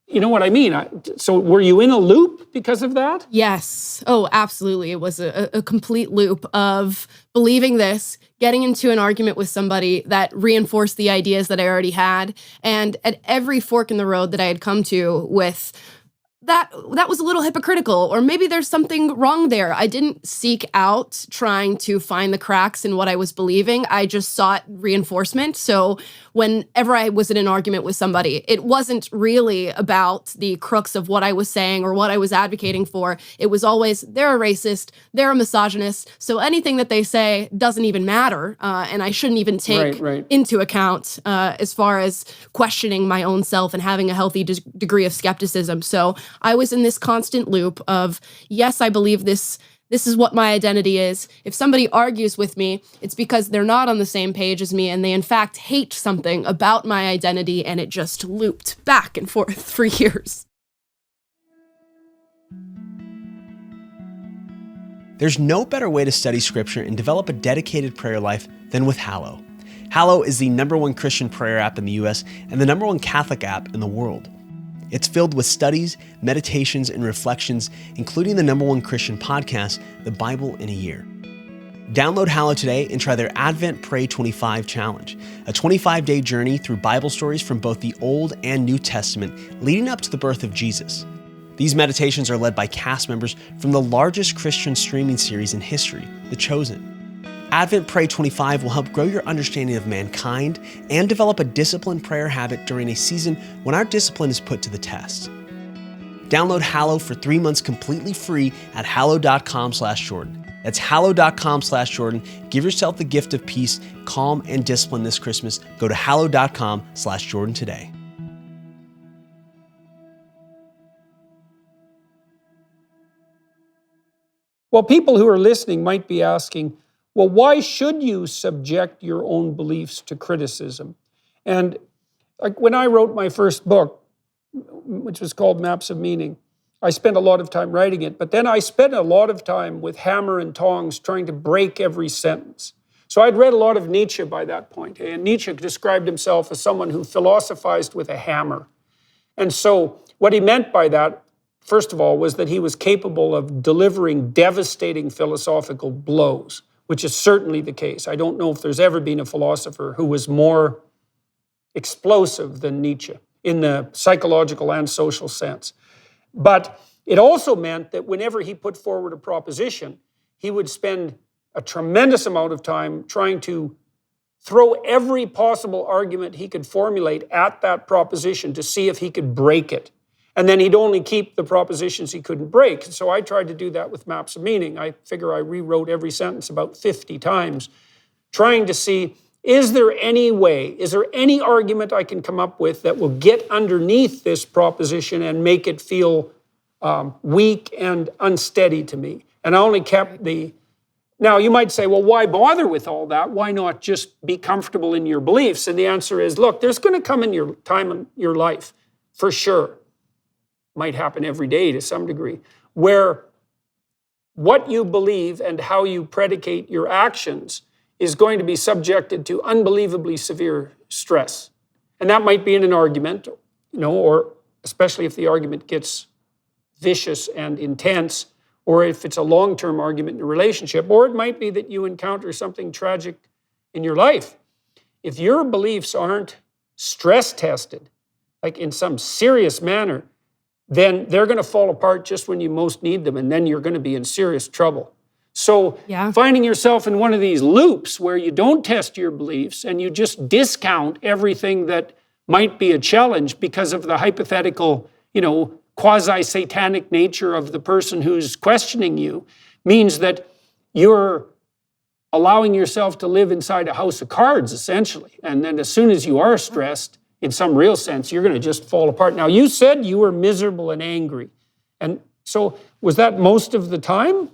S1: you know what I mean? So were you in a loop because of that?
S6: Yes. Oh, absolutely. It was a complete loop of believing this, getting into an argument with somebody that reinforced the ideas that I already had. And at every fork in the road that I had come to with that was a little hypocritical, or maybe there's something wrong there. I didn't seek out trying to find the cracks in what I was believing. I just sought reinforcement. So whenever I was in an argument with somebody, it wasn't really about the crux of what I was saying or what I was advocating for. It was always, they're a racist, they're a misogynist, so anything that they say doesn't even matter, and I shouldn't even take into account as far as questioning my own self and having a healthy degree of skepticism. So I was in this constant loop of, yes, I believe this is what my identity is. If somebody argues with me, it's because they're not on the same page as me and they in fact hate something about my identity, and it just looped back and forth for years.
S8: There's no better way to study scripture and develop a dedicated prayer life than with Hallow. Hallow is the #1 Christian prayer app in the US and the #1 Catholic app in the world. It's filled with studies, meditations, and reflections, including the #1 Christian podcast, The Bible in a Year. Download Hallow today and try their Advent Pray 25 challenge, a 25-day journey through Bible stories from both the Old and New Testament leading up to the birth of Jesus. These meditations are led by cast members from the largest Christian streaming series in history, The Chosen. Advent Pray 25 will help grow your understanding of mankind and develop a disciplined prayer habit during a season when our discipline is put to the test. Download Hallow for 3 months completely free at hallow.com/Jordan. That's hallow.com/Jordan. Give yourself the gift of peace, calm, and discipline this Christmas. Go to hallow.com/Jordan today.
S1: Well, people who are listening might be asking, well, why should you subject your own beliefs to criticism? And like when I wrote my first book, which was called Maps of Meaning, I spent a lot of time writing it, but then I spent a lot of time with hammer and tongs trying to break every sentence. So I'd read a lot of Nietzsche by that point, and Nietzsche described himself as someone who philosophized with a hammer. And so what he meant by that, first of all, was that he was capable of delivering devastating philosophical blows, which is certainly the case. I don't know if there's ever been a philosopher who was more explosive than Nietzsche in the psychological and social sense. But it also meant that whenever he put forward a proposition, he would spend a tremendous amount of time trying to throw every possible argument he could formulate at that proposition to see if he could break it. And then he'd only keep the propositions he couldn't break. So I tried to do that with Maps of Meaning. I figure I rewrote every sentence about 50 times, trying to see, is there any way, is there any argument I can come up with that will get underneath this proposition and make it feel weak and unsteady to me? And I only kept the... Now, you might say, well, why bother with all that? Why not just be comfortable in your beliefs? And the answer is, look, there's going to come in your time in your life, for sure. Might happen every day to some degree, where what you believe and how you predicate your actions is going to be subjected to unbelievably severe stress. And that might be in an argument, or especially if the argument gets vicious and intense, or if it's a long-term argument in a relationship, or it might be that you encounter something tragic in your life. If your beliefs aren't stress tested, like in some serious manner, then they're going to fall apart just when you most need them, and then you're going to be in serious trouble. So finding yourself in one of these loops where you don't test your beliefs and you just discount everything that might be a challenge because of the hypothetical, quasi-satanic nature of the person who's questioning you, means that you're allowing yourself to live inside a house of cards, essentially. And then as soon as you are stressed, in some real sense, you're going to just fall apart. Now, you said you were miserable and angry. And so was that most of the time?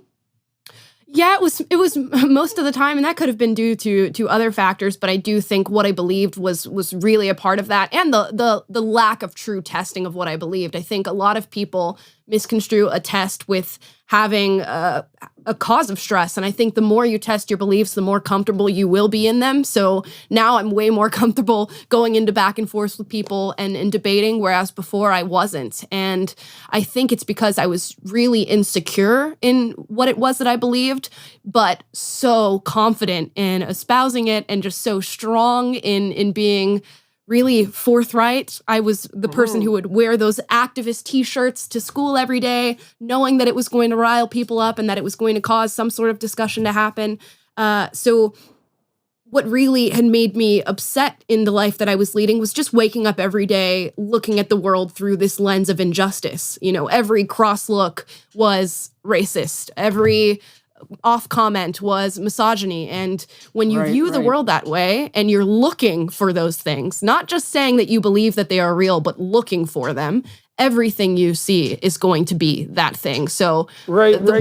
S6: Yeah, it was most of the time, and that could have been due to other factors, but I do think what I believed was really a part of that, and the lack of true testing of what I believed. I think a lot of people misconstrue a test with having a cause of stress, and I think the more you test your beliefs, the more comfortable you will be in them. So now I'm way more comfortable going into back and forth with people and debating, whereas before I wasn't. And I think it's because I was really insecure in what it was that I believed, but so confident in espousing it and just so strong in being really forthright. I was the person who would wear those activist t-shirts to school every day, knowing that it was going to rile people up and that it was going to cause some sort of discussion to happen. So what really had made me upset in the life that I was leading was just waking up every day looking at the world through this lens of injustice. You know, every cross look was racist. Every off comment was misogyny. And when you view the world that way and you're looking for those things, not just saying that you believe that they are real, but looking for them, everything you see is going to be that thing. So the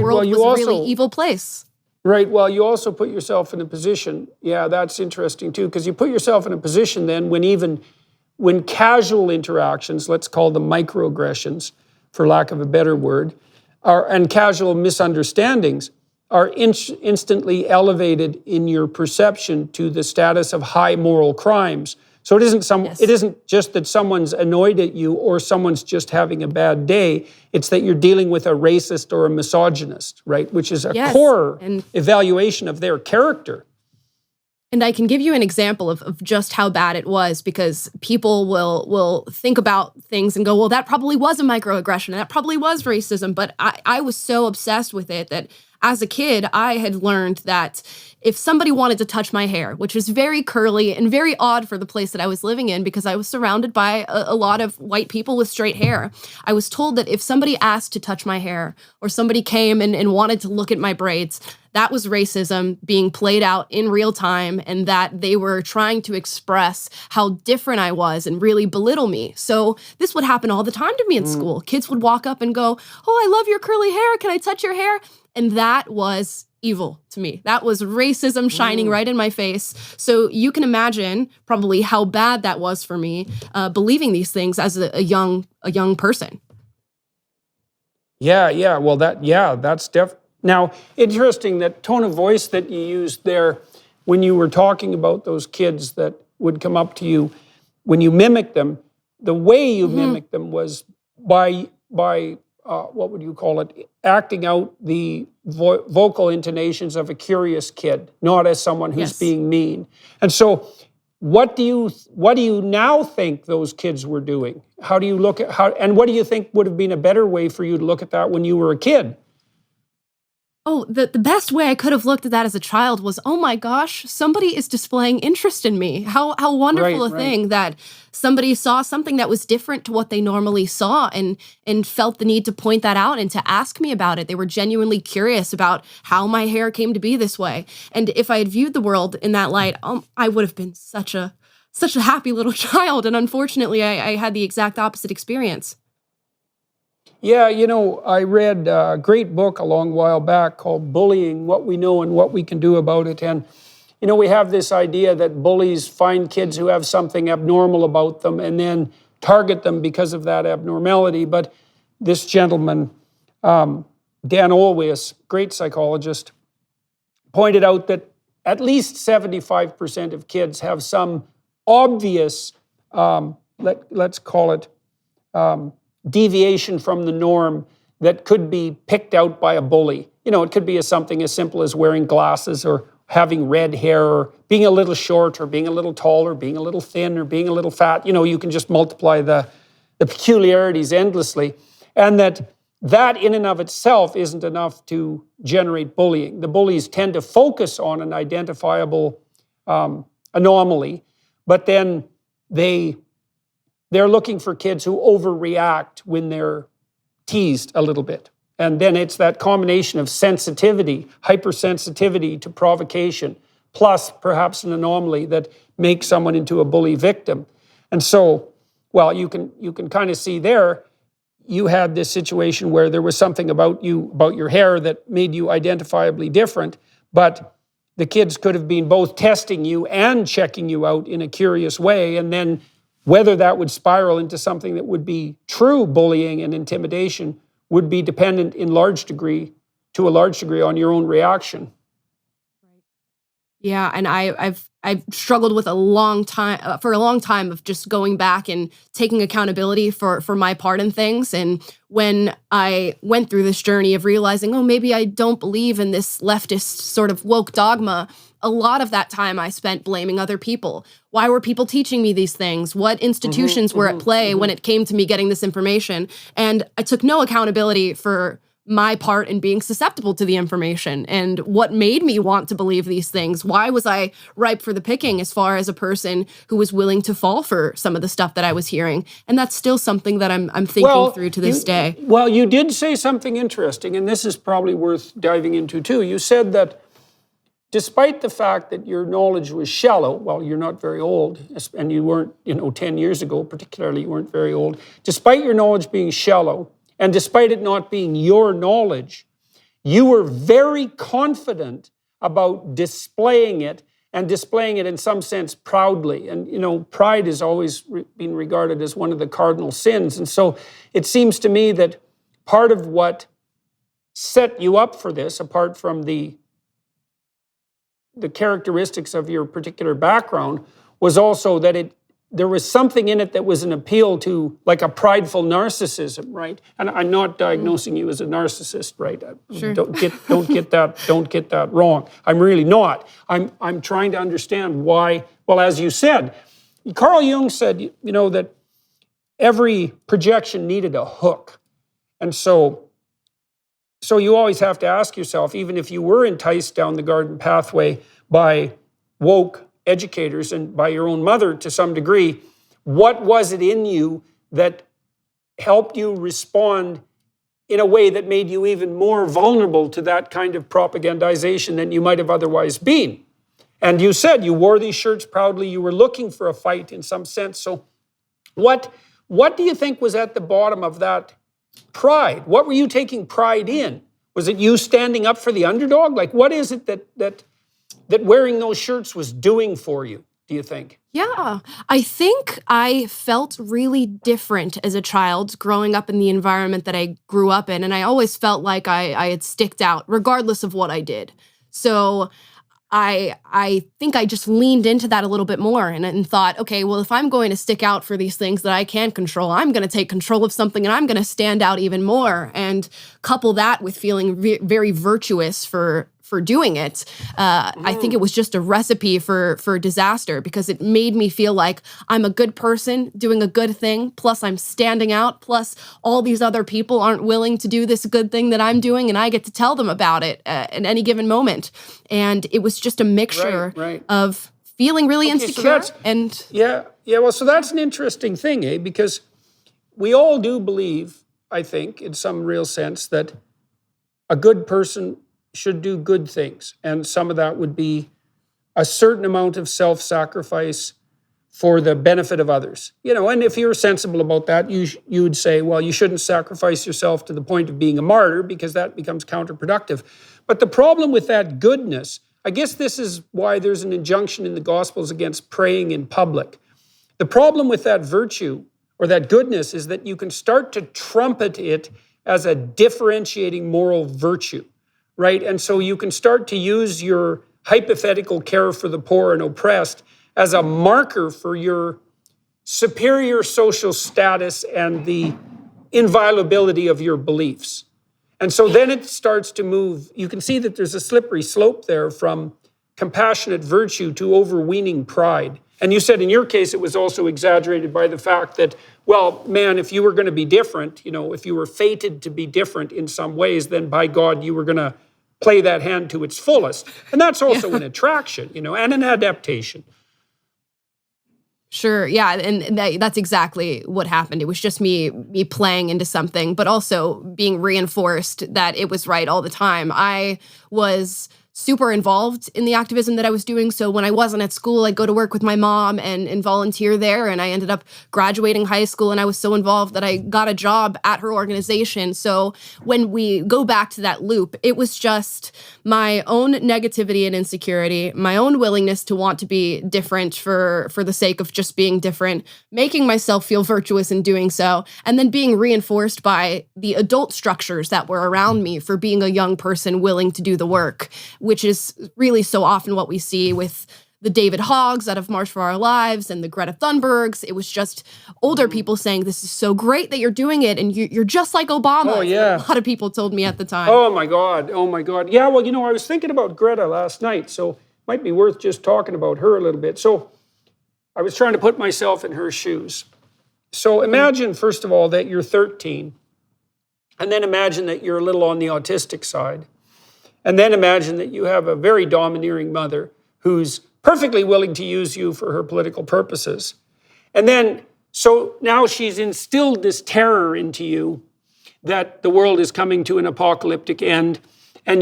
S6: world was a really evil place.
S1: Right. Well, you also put yourself in a position. Yeah, that's interesting too, because you put yourself in a position then when casual interactions, let's call them microaggressions, for lack of a better word, and casual misunderstandings are instantly elevated in your perception to the status of high moral crimes. So it isn't just that someone's annoyed at you or someone's just having a bad day. It's that you're dealing with a racist or a misogynist, right? Which is a core evaluation of their character.
S6: And I can give you an example of just how bad it was, because people will think about things and go, well, that probably was a microaggression, and that probably was racism. But I was so obsessed with it that as a kid, I had learned that if somebody wanted to touch my hair, which was very curly and very odd for the place that I was living in because I was surrounded by a lot of white people with straight hair, I was told that if somebody asked to touch my hair or somebody came and wanted to look at my braids, that was racism being played out in real time, and that they were trying to express how different I was and really belittle me. So this would happen all the time to me in school. Kids would walk up and go, "Oh, I love your curly hair. Can I touch your hair?" And that was evil to me. That was racism shining right in my face. So you can imagine probably how bad that was for me, believing these things as a young person.
S1: Yeah. Well, that's definitely. Now, interesting that tone of voice that you used there when you were talking about those kids that would come up to you, when you mimicked them, the way you mimicked them was by what would you call it? Acting out the vocal intonations of a curious kid, not as someone who's being mean. And so, what do you now think those kids were doing? How do you look at and what do you think would have been a better way for you to look at that when you were a kid?
S6: Oh, the best way I could have looked at that as a child was, oh my gosh, somebody is displaying interest in me. How wonderful a thing that somebody saw something that was different to what they normally saw and felt the need to point that out and to ask me about it. They were genuinely curious about how my hair came to be this way. And if I had viewed the world in that light, I would have been such a happy little child. And unfortunately, I had the exact opposite experience.
S1: Yeah, I read a great book a long while back called Bullying, What We Know and What We Can Do About It. And, we have this idea that bullies find kids who have something abnormal about them and then target them because of that abnormality. But this gentleman, Dan Olweus, great psychologist, pointed out that at least 75% of kids have some obvious, let's call it, deviation from the norm that could be picked out by a bully. It could be something as simple as wearing glasses or having red hair or being a little short or being a little tall or being a little thin or being a little fat. You can just multiply the peculiarities endlessly. And that in and of itself isn't enough to generate bullying. The bullies tend to focus on an identifiable anomaly, but then they're looking for kids who overreact when they're teased a little bit. And then it's that combination of sensitivity, hypersensitivity to provocation, plus perhaps an anomaly that makes someone into a bully victim. And so, well, you can kind of see there, you had this situation where there was something about your hair that made you identifiably different, but the kids could have been both testing you and checking you out in a curious way, and then whether that would spiral into something that would be true bullying and intimidation would be dependent to a large degree on your own reaction.
S6: Yeah, and I've I've struggled with for a long time of just going back and taking accountability for my part in things. And when I went through this journey of realizing, oh, maybe I don't believe in this leftist sort of woke dogma, a lot of that time I spent blaming other people. Why were people teaching me these things? What institutions were at play when it came to me getting this information? And I took no accountability for my part in being susceptible to the information and what made me want to believe these things. Why was I ripe for the picking as far as a person who was willing to fall for some of the stuff that I was hearing? And that's still something that I'm thinking through to this day.
S1: Well, you did say something interesting, and this is probably worth diving into too. You said that despite the fact that your knowledge was shallow, well, you're not very old, and you weren't, 10 years ago particularly, you weren't very old. Despite your knowledge being shallow, and despite it not being your knowledge, you were very confident about displaying it, and displaying it in some sense proudly. And, pride has always been regarded as one of the cardinal sins. And so it seems to me that part of what set you up for this, apart from the characteristics of your particular background, was also that there was something in it that was an appeal to, like, a prideful narcissism, right? And I'm not diagnosing you as a narcissist, right?
S6: Sure.
S1: Don't get that wrong. I'm really not. I'm trying to understand why. Well, as you said, Carl Jung said, that every projection needed a hook, and so you always have to ask yourself, even if you were enticed down the garden pathway by woke educators and by your own mother to some degree, what was it in you that helped you respond in a way that made you even more vulnerable to that kind of propagandization than you might have otherwise been? And you said you wore these shirts proudly, you were looking for a fight in some sense. So what do you think was at the bottom of that pride? What were you taking pride in? Was it you standing up for the underdog? Like, what is it that wearing those shirts was doing for you, do you think?
S6: Yeah, I think I felt really different as a child growing up in the environment that I grew up in. And I always felt like I had sticked out, regardless of what I did. So I think I just leaned into that a little bit more and thought, okay, well, if I'm going to stick out for these things that I can't control, I'm going to take control of something and I'm going to stand out even more, and couple that with feeling very virtuous for doing it. I think it was just a recipe for disaster, because it made me feel like I'm a good person doing a good thing, plus I'm standing out, plus all these other people aren't willing to do this good thing that I'm doing, and I get to tell them about it at any given moment. And it was just a mixture of feeling really insecure and...
S1: Yeah, well, so that's an interesting thing, because we all do believe, I think, in some real sense, that a good person should do good things. And some of that would be a certain amount of self-sacrifice for the benefit of others. And if you're sensible about that, you would say, well, you shouldn't sacrifice yourself to the point of being a martyr, because that becomes counterproductive. But the problem with that goodness, I guess this is why there's an injunction in the Gospels against praying in public. The problem with that virtue or that goodness is that you can start to trumpet it as a differentiating moral virtue. Right? And so you can start to use your hypothetical care for the poor and oppressed as a marker for your superior social status and the inviolability of your beliefs. And so then it starts to move. You can see that there's a slippery slope there from compassionate virtue to overweening pride. And you said in your case it was also exaggerated by the fact that, well, man, if you were going to be different, if you were fated to be different in some ways, then by God, you were going to play that hand to its fullest. And that's also an attraction, and an adaptation.
S6: Sure, yeah, and that's exactly what happened. It was just me playing into something, but also being reinforced that it was right all the time. I was super involved in the activism that I was doing. So when I wasn't at school, I'd go to work with my mom and volunteer there. And I ended up graduating high school, and I was so involved that I got a job at her organization. So when we go back to that loop, it was just my own negativity and insecurity, my own willingness to want to be different for the sake of just being different, making myself feel virtuous in doing so, and then being reinforced by the adult structures that were around me for being a young person willing to do the work, which is really so often what we see with the David Hoggs out of March for Our Lives and the Greta Thunbergs. It was just older people saying, this is so great that you're doing it, and you're just like Obama.
S1: Oh, yeah.
S6: A lot of people told me at the time.
S1: Oh my God. Yeah, well, I was thinking about Greta last night, so it might be worth just talking about her a little bit. So I was trying to put myself in her shoes. So imagine, first of all, that you're 13, and then imagine that you're a little on the autistic side, and then imagine that you have a very domineering mother who's perfectly willing to use you for her political purposes. And then, so now she's instilled this terror into you that the world is coming to an apocalyptic end, and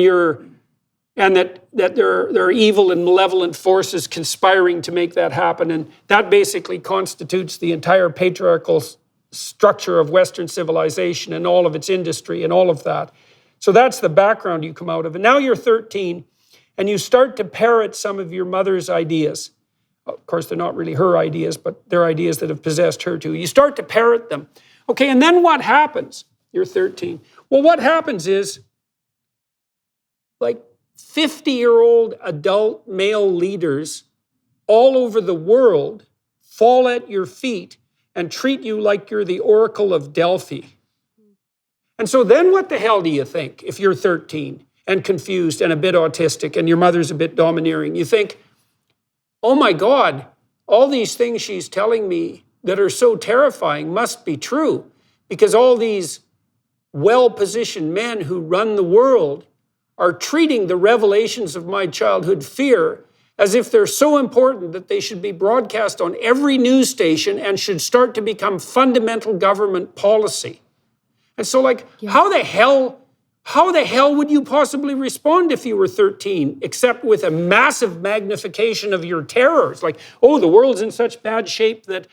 S1: that there are evil and malevolent forces conspiring to make that happen. And that basically constitutes the entire patriarchal structure of Western civilization and all of its industry and all of that. So that's the background you come out of. And now you're 13, and you start to parrot some of your mother's ideas. Of course, they're not really her ideas, but they're ideas that have possessed her too. You start to parrot them. Okay, and then what happens? You're 13. Well, what happens is, like, 50-year-old adult male leaders all over the world fall at your feet and treat you like you're the Oracle of Delphi. And so then what the hell do you think if you're 13 and confused and a bit autistic and your mother's a bit domineering? You think, oh my God, all these things she's telling me that are so terrifying must be true, because all these well-positioned men who run the world are treating the revelations of my childhood fear as if they're so important that they should be broadcast on every news station and should start to become fundamental government policy. And so, like, how the hell would you possibly respond if you were 13, except with a massive magnification of your terrors? Like, oh, the world's in such bad shape that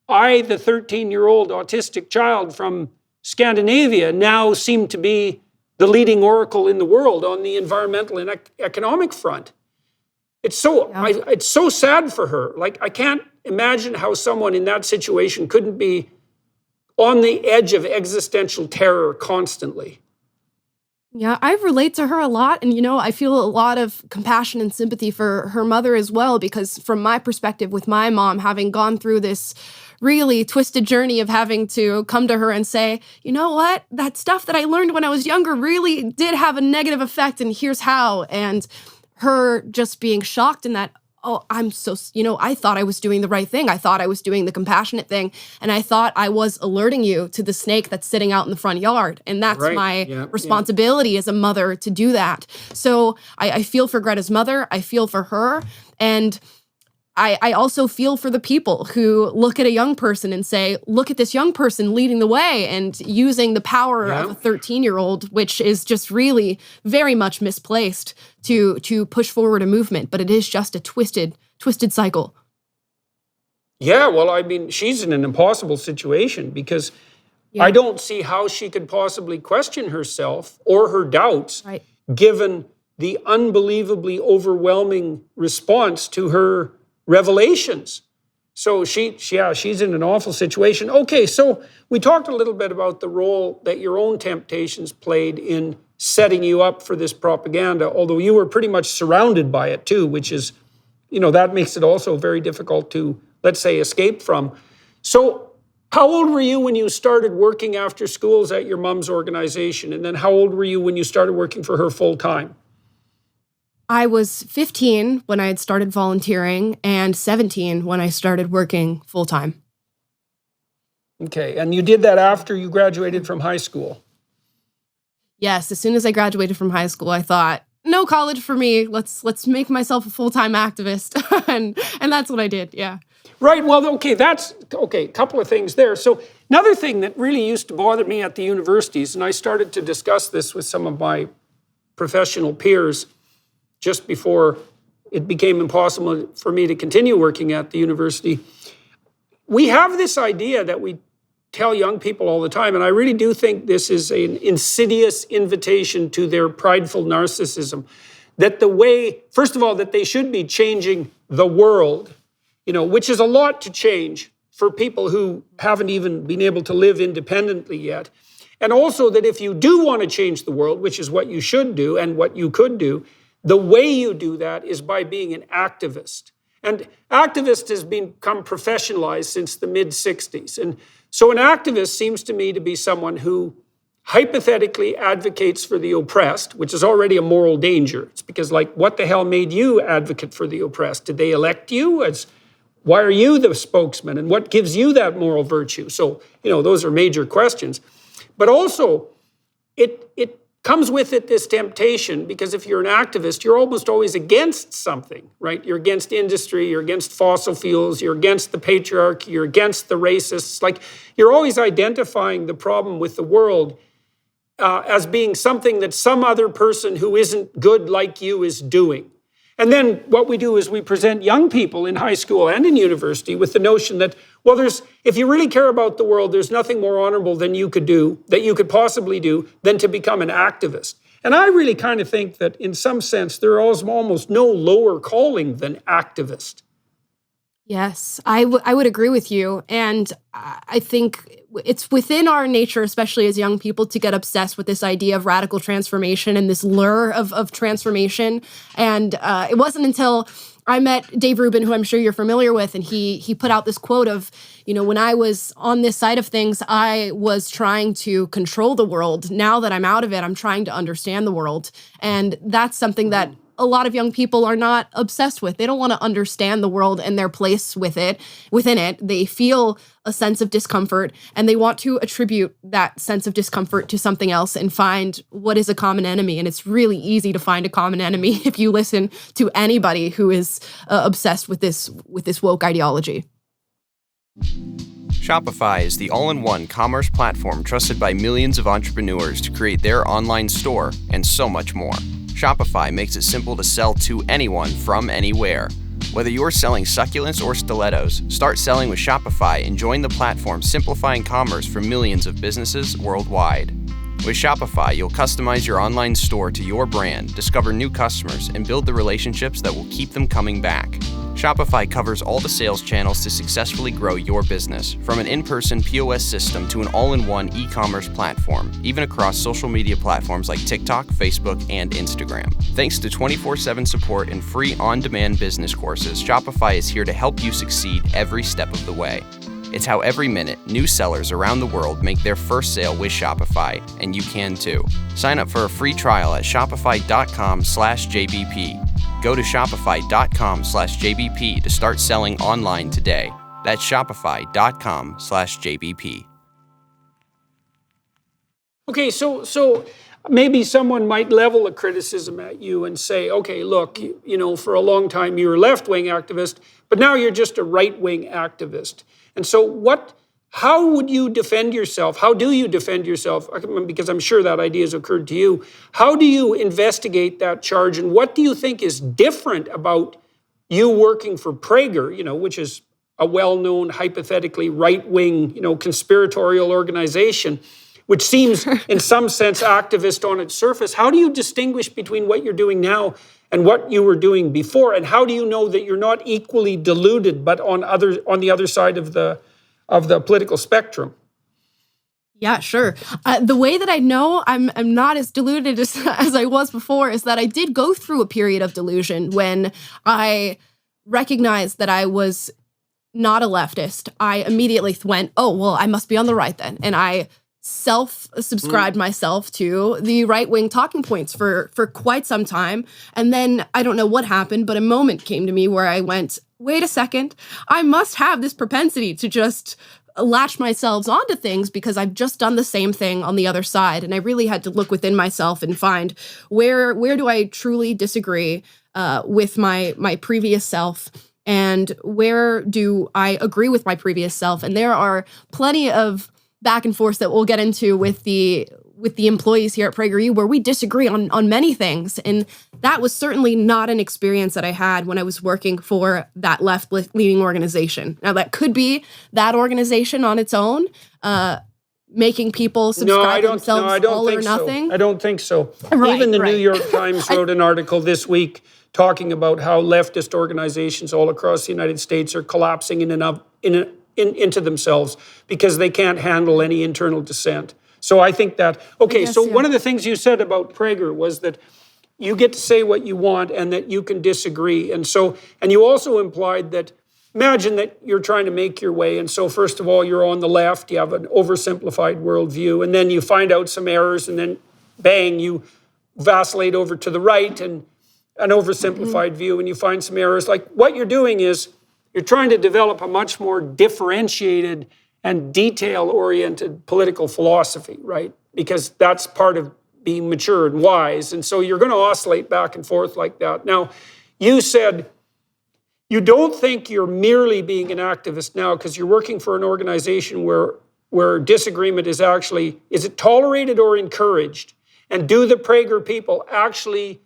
S1: I, the 13-year-old autistic child from Scandinavia, now seem to be the leading oracle in the world on the environmental and economic front. It's so sad for her. Like, I can't imagine how someone in that situation couldn't be on the edge of existential terror constantly.
S6: Yeah, I relate to her a lot. And, I feel a lot of compassion and sympathy for her mother as well, because from my perspective with my mom, having gone through this really twisted journey of having to come to her and say, you know what, that stuff that I learned when I was younger really did have a negative effect, and here's how. And her just being shocked in that, oh, I'm so, I thought I was doing the right thing. I thought I was doing the compassionate thing. And I thought I was alerting you to the snake that's sitting out in the front yard. And that's my responsibility as a mother to do that. So I feel for Greta's mother. I feel for her. And I also feel for the people who look at a young person and say, look at this young person leading the way and using the power of a 13-year-old, which is just really very much misplaced to push forward a movement. But it is just a twisted cycle.
S1: Yeah, well, I mean, she's in an impossible situation because I don't see how she could possibly question herself or her doubts, given the unbelievably overwhelming response to her revelations. So she's in an awful situation. Okay, so we talked a little bit about the role that your own temptations played in setting you up for this propaganda, although you were pretty much surrounded by it too, which is, that makes it also very difficult to, let's say, escape from. So how old were you when you started working after schools at your mom's organization? And then how old were you when you started working for her full time?
S6: I was 15 when I had started volunteering and 17 when I started working full-time.
S1: Okay, and you did that after you graduated from high school?
S6: Yes, as soon as I graduated from high school, I thought, no college for me. Let's make myself a full-time activist. and that's what I did, yeah.
S1: Right, well, okay, a couple of things there. So another thing that really used to bother me at the universities, and I started to discuss this with some of my professional peers just before it became impossible for me to continue working at the university. We have this idea that we tell young people all the time, and I really do think this is an insidious invitation to their prideful narcissism, that first of all, that they should be changing the world, which is a lot to change for people who haven't even been able to live independently yet. And also that if you do want to change the world, which is what you should do and what you could do, the way you do that is by being an activist. And activist has become professionalized since the mid-'60s. And so an activist seems to me to be someone who hypothetically advocates for the oppressed, which is already a moral danger. It's because, like, what the hell made you advocate for the oppressed? Did they elect you? Why are you the spokesman? And what gives you that moral virtue? So, those are major questions. But also, it comes with it this temptation, because if you're an activist, you're almost always against something, right? You're against industry, you're against fossil fuels, you're against the patriarchy, you're against the racists. Like, you're always identifying the problem with the world as being something that some other person who isn't good like you is doing. And then what we do is we present young people in high school and in university with the notion that, well, if you really care about the world, there's nothing more honorable than you could do, that you could possibly do, than to become an activist. And I really kind of think that in some sense, there is almost no lower calling than activist.
S6: Yes, I would agree with you. And I think it's within our nature, especially as young people, to get obsessed with this idea of radical transformation and this lure of transformation. And it wasn't until I met Dave Rubin, who I'm sure you're familiar with, and he put out this quote of, when I was on this side of things, I was trying to control the world. Now that I'm out of it, I'm trying to understand the world. And that's something that a lot of young people are not obsessed with. They don't want to understand the world and their place within it. They feel a sense of discomfort, and they want to attribute that sense of discomfort to something else and find what is a common enemy. And it's really easy to find a common enemy if you listen to anybody who is obsessed with this woke ideology.
S7: Shopify is the all-in-one commerce platform trusted by millions of entrepreneurs to create their online store and so much more. Shopify makes it simple to sell to anyone from anywhere. Whether you're selling succulents or stilettos, start selling with Shopify and join the platform simplifying commerce for millions of businesses worldwide. With Shopify, you'll customize your online store to your brand, discover new customers, and build the relationships that will keep them coming back. Shopify covers all the sales channels to successfully grow your business, from an in-person POS system to an all-in-one e-commerce platform, even across social media platforms like TikTok, Facebook, and Instagram. Thanks to 24/7 support and free on-demand business courses, Shopify is here to help you succeed every step of the way. It's how every minute, new sellers around the world make their first sale with Shopify, and you can too. Sign up for a free trial at shopify.com/JBP. Go to shopify.com/JBP to start selling online today. That's shopify.com/JBP.
S1: Okay, so maybe someone might level a criticism at you and say, okay, look, for a long time you were a left-wing activist, but now you're just a right-wing activist. And so how would you defend yourself? How do you defend yourself? Because I'm sure that idea has occurred to you. How do you investigate that charge? And what do you think is different about you working for Prager, which is a well-known, hypothetically right-wing, conspiratorial organization, which seems in some sense activist on its surface? How do you distinguish between what you're doing now and what you were doing before? And how do you know that you're not equally deluded, but on the other side of the political spectrum?
S6: Yeah, sure. The way that I know I'm not as deluded as I was before is that I did go through a period of delusion when I recognized that I was not a leftist. I immediately went, oh, well, I must be on the right then. And I self-subscribed myself to the right-wing talking points for quite some time. And then I don't know what happened, but a moment came to me where I went, wait a second, I must have this propensity to just latch myself onto things because I've just done the same thing on the other side. And I really had to look within myself and find where do I truly disagree with my previous self, and where do I agree with my previous self. And there are plenty of back and forth that we'll get into with the employees here at PragerU where we disagree on many things. And that was certainly not an experience that I had when I was working for that left-leaning organization. Now, that could be that organization on its own, making people subscribe themselves all or nothing.
S1: I don't think so.
S6: Right,
S1: Even the
S6: right.
S1: New York Times wrote an article this week talking about how leftist organizations all across the United States are collapsing into themselves because they can't handle any internal dissent. So I think that, okay, one of the things you said about Prager was that you get to say what you want and that you can disagree. And you also implied that, imagine that you're trying to make your way. And so first of all, you're on the left, you have an oversimplified worldview, and then you find out some errors, and then bang, you vacillate over to the right and an oversimplified view, and you find some errors. Like, what you're doing is you're trying to develop a much more differentiated and detail-oriented political philosophy, right? Because that's part of being mature and wise. And so you're going to oscillate back and forth like that. Now, you said you don't think you're merely being an activist now because you're working for an organization where disagreement is actually, is it tolerated or encouraged? And do the Prager people actually,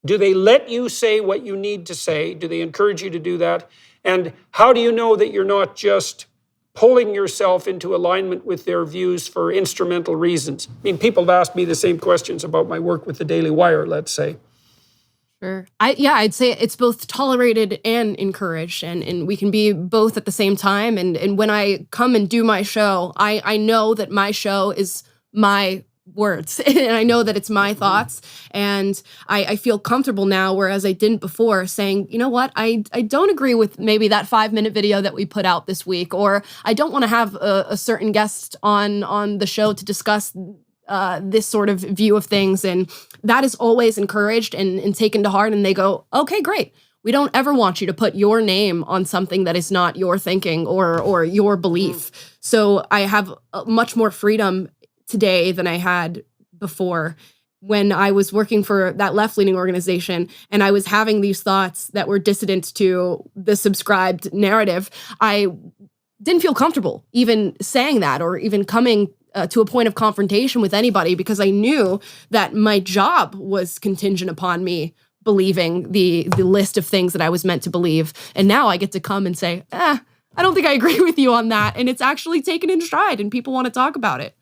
S1: do they let you say what you need to say? Do they encourage you to do that? And how do you know that you're not just pulling yourself into alignment with their views for instrumental reasons? I mean, people have asked me the same questions about my work with the Daily Wire, let's say.
S6: Sure. I'd say it's both tolerated and encouraged, and we can be both at the same time. And when I come and do my show, I know that my show is my words and I know that it's my thoughts, and I feel comfortable now, whereas I didn't before, saying, you know what, I don't agree with maybe that 5-minute video that we put out this week, or I don't want to have a certain guest on the show to discuss this sort of view of things. And that is always encouraged and taken to heart, and they go, okay, great. We don't ever want you to put your name on something that is not your thinking or your belief. So I have much more freedom today than I had before. When I was working for that left-leaning organization and I was having these thoughts that were dissident to the subscribed narrative, I didn't feel comfortable even saying that or even coming to a point of confrontation with anybody, because I knew that my job was contingent upon me believing the list of things that I was meant to believe. And now I get to come and say, I don't think I agree with you on that. And it's actually taken in stride and people want to talk about it.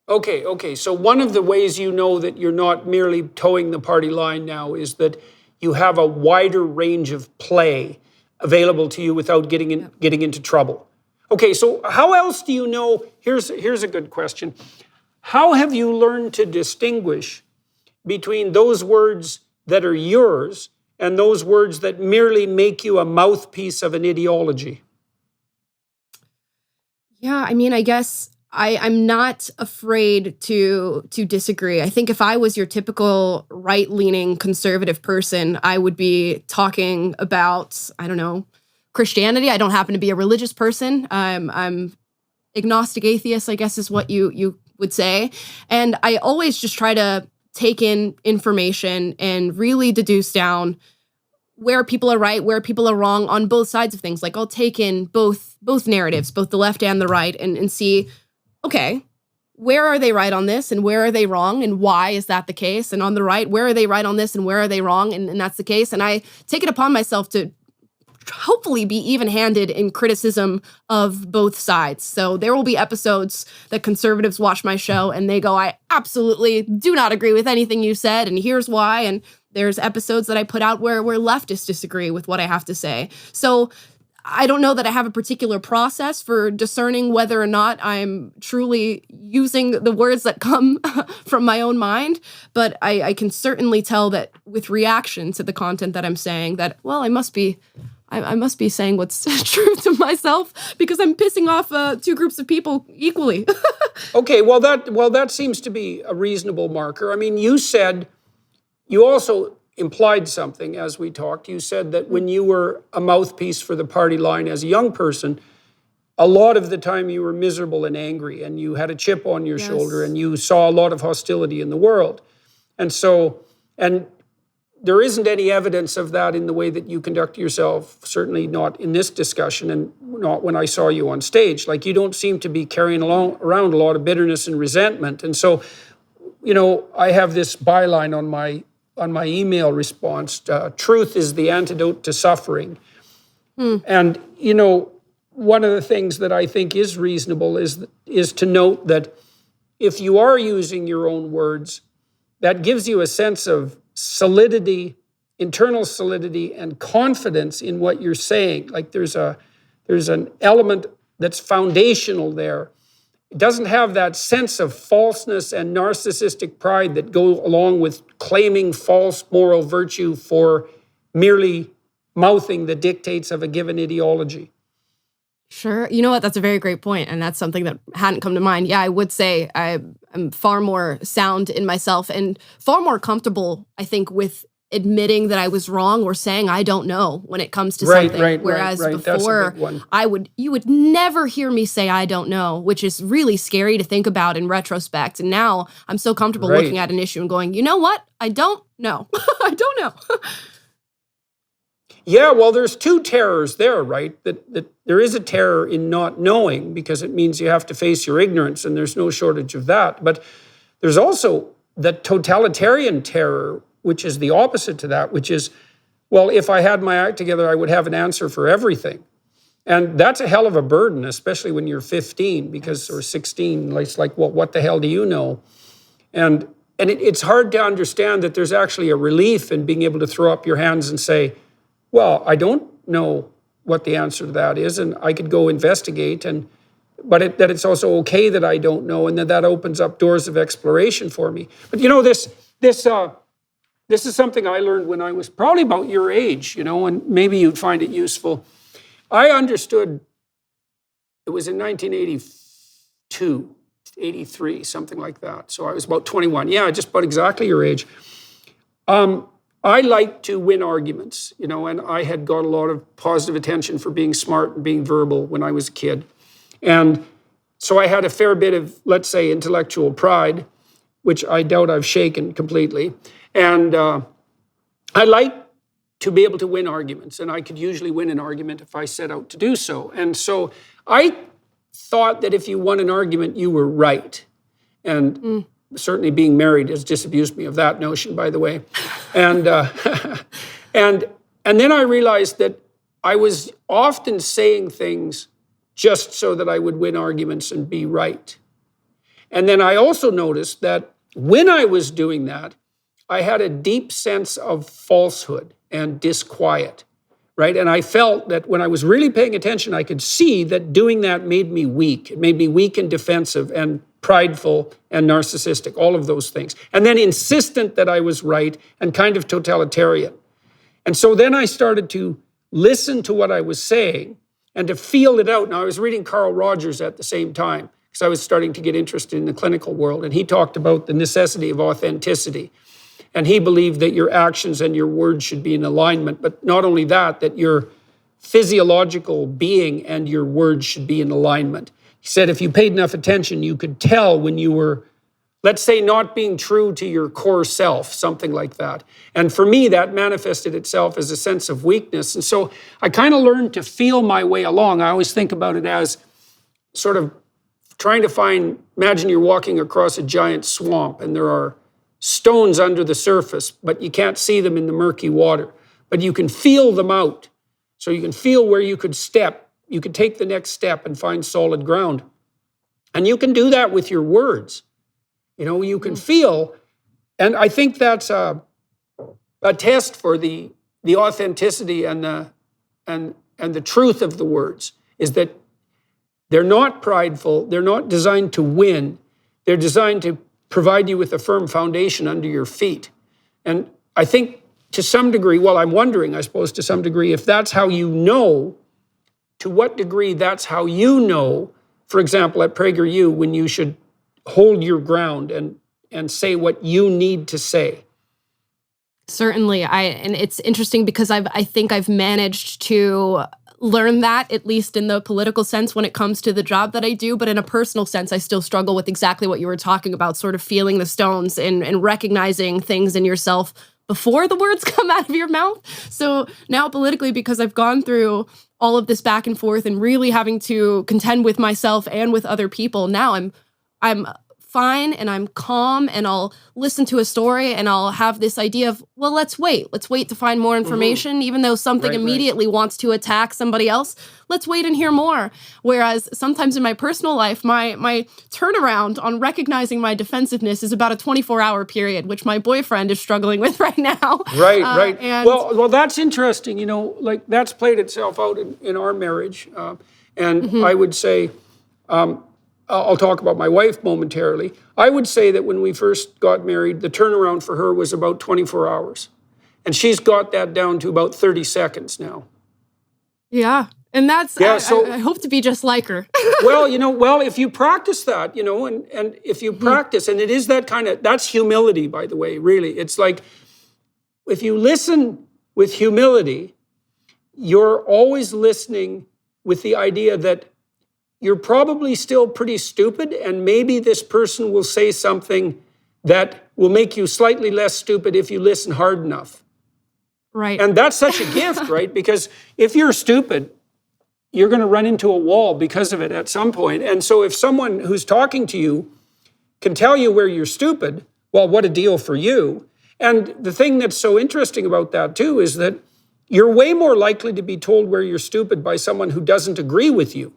S1: Okay. So one of the ways you know that you're not merely towing the party line now is that you have a wider range of play available to you without getting into trouble. Okay, so how else do you know? Here's a good question. How have you learned to distinguish between those words that are yours and those words that merely make you a mouthpiece of an ideology?
S6: Yeah, I mean, I guess I'm not afraid to disagree. I think if I was your typical right-leaning conservative person, I would be talking about, I don't know, Christianity. I don't happen to be a religious person. I'm agnostic atheist, I guess is what you would say. And I always just try to take in information and really deduce down where people are right, where people are wrong on both sides of things. Like, I'll take in both narratives, both the left and the right, and see, okay, where are they right on this and where are they wrong and why is that the case? And on the right, where are they right on this and where are they wrong and that's the case? And I take it upon myself to hopefully be even-handed in criticism of both sides. So there will be episodes that conservatives watch my show and they go, I absolutely do not agree with anything you said, and here's why. And there's episodes that I put out where leftists disagree with what I have to say. So I don't know that I have a particular process for discerning whether or not I'm truly using the words that come from my own mind, but I can certainly tell that with reaction to the content that I'm saying that, well, I must be saying what's true to myself because I'm pissing off two groups of people equally.
S1: Okay, well that seems to be a reasonable marker. I mean, you also implied something as we talked. You said that when you were a mouthpiece for the party line as a young person, a lot of the time you were miserable and angry and you had a chip on your shoulder and you saw a lot of hostility in the world. And there isn't any evidence of that in the way that you conduct yourself, certainly not in this discussion and not when I saw you on stage. Like, you don't seem to be carrying around a lot of bitterness and resentment. And so, I have this byline on my email response, truth is the antidote to suffering. And, one of the things that I think is reasonable is to note that if you are using your own words, that gives you a sense of solidity, internal solidity, and confidence in what you're saying. Like there's an element that's foundational there. It doesn't have that sense of falseness and narcissistic pride that go along with claiming false moral virtue for merely mouthing the dictates of a given ideology.
S6: Sure. You know what? That's a very great point, and that's something that hadn't come to mind. Yeah, I would say I'm far more sound in myself and far more comfortable, I think, with admitting that I was wrong or saying I don't know when it comes to something. Whereas before, you would never hear me say I don't know, which is really scary to think about in retrospect. And now I'm so comfortable looking at an issue and going, you know what? I don't know. I don't know.
S1: Yeah, well, there's two terrors there, right? That there is a terror in not knowing, because it means you have to face your ignorance, and there's no shortage of that. But there's also the totalitarian terror, which is the opposite to that, which is, well, if I had my act together, I would have an answer for everything. And that's a hell of a burden, especially when you're 15, or 16. It's like, well, what the hell do you know? And it's hard to understand that there's actually a relief in being able to throw up your hands and say, well, I don't know what the answer to that is, and I could go investigate, but that it's also okay that I don't know, and that opens up doors of exploration for me. But you know, this is something I learned when I was probably about your age, and maybe you'd find it useful. I understood, it was in 1982, 83, something like that. So I was about 21. Yeah, just about exactly your age. I like to win arguments, and I had got a lot of positive attention for being smart and being verbal when I was a kid. And so I had a fair bit of, let's say, intellectual pride, which I doubt I've shaken completely. And I like to be able to win arguments, and I could usually win an argument if I set out to do so. And so I thought that if you won an argument, you were right. And certainly being married has disabused me of that notion, by the way. And and then I realized that I was often saying things just so that I would win arguments and be right. And then I also noticed that when I was doing that, I had a deep sense of falsehood and disquiet, right? And I felt that when I was really paying attention, I could see that doing that made me weak. It made me weak and defensive and prideful and narcissistic, all of those things. And then insistent that I was right and kind of totalitarian. And so then I started to listen to what I was saying and to feel it out. Now, I was reading Carl Rogers at the same time because I was starting to get interested in the clinical world. And he talked about the necessity of authenticity. And he believed that your actions and your words should be in alignment. But not only that, that your physiological being and your words should be in alignment. He said if you paid enough attention, you could tell when you were, let's say, not being true to your core self, something like that. And for me, that manifested itself as a sense of weakness. And so I kind of learned to feel my way along. I always think about it as sort of trying to imagine you're walking across a giant swamp and there are stones under the surface, but you can't see them in the murky water. But you can feel them out. So you can feel where you could step. You could take the next step and find solid ground. And you can do that with your words. You can feel, and I think that's a test for the authenticity and the truth of the words, is that they're not prideful, they're not designed to win, they're designed to provide you with a firm foundation under your feet. And I think to some degree, well, I'm wondering, I suppose, to some degree, if that's how you know, to what degree that's how you know, for example, at PragerU, when you should hold your ground and say what you need to say.
S6: Certainly. And it's interesting because I think I've managed to learn that, at least in the political sense when it comes to the job that I do. But in a personal sense, I still struggle with exactly what you were talking about, sort of feeling the stones and recognizing things in yourself before the words come out of your mouth. So now politically, because I've gone through all of this back and forth and really having to contend with myself and with other people, now I'm fine and I'm calm and I'll listen to a story and I'll have this idea of, well, let's wait to find more information, even though something immediately wants to attack somebody else. Let's wait and hear more. Whereas sometimes in my personal life, my turnaround on recognizing my defensiveness is about a 24-hour period, which my boyfriend is struggling with right now.
S1: Right.
S6: And
S1: well, that's interesting. Like that's played itself out in our marriage. And I would say, I'll talk about my wife momentarily. I would say that when we first got married, the turnaround for her was about 24 hours. And she's got that down to about 30 seconds now.
S6: Yeah. And that's,
S1: Yeah, so-
S6: I hope to be just like her.
S1: Well, if you practice that, and if you practice, and it is that that's humility, by the way, really. It's like, if you listen with humility, you're always listening with the idea that you're probably still pretty stupid, and maybe this person will say something that will make you slightly less stupid if you listen hard enough.
S6: Right.
S1: And that's such a gift, right? Because if you're stupid, you're going to run into a wall because of it at some point. And so if someone who's talking to you can tell you where you're stupid, well, what a deal for you. And the thing that's so interesting about that too is that you're way more likely to be told where you're stupid by someone who doesn't agree with you.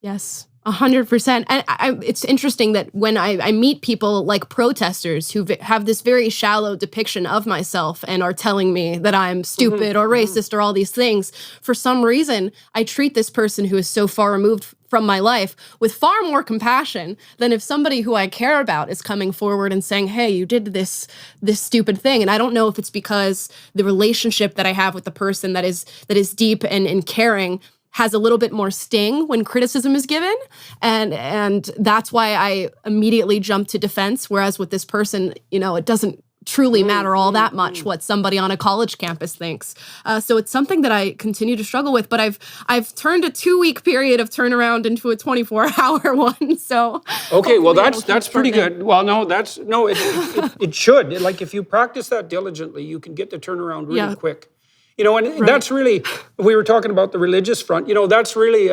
S6: Yes, 100%. And it's interesting that when I meet people like protesters who have this very shallow depiction of myself and are telling me that I'm stupid or racist or all these things, for some reason, I treat this person who is so far removed from my life with far more compassion than if somebody who I care about is coming forward and saying, hey, you did this stupid thing. And I don't know if it's because the relationship that I have with the person that is deep and caring has a little bit more sting when criticism is given. And that's why I immediately jump to defense. Whereas with this person, it doesn't truly matter all that much what somebody on a college campus thinks. So it's something that I continue to struggle with, but I've turned a 2-week period of turnaround into a 24-hour one. So
S1: okay, well that's pretty good. Well, it should. Like if you practice that diligently, you can get the turnaround really quick. And that's really, we were talking about the religious front, that's really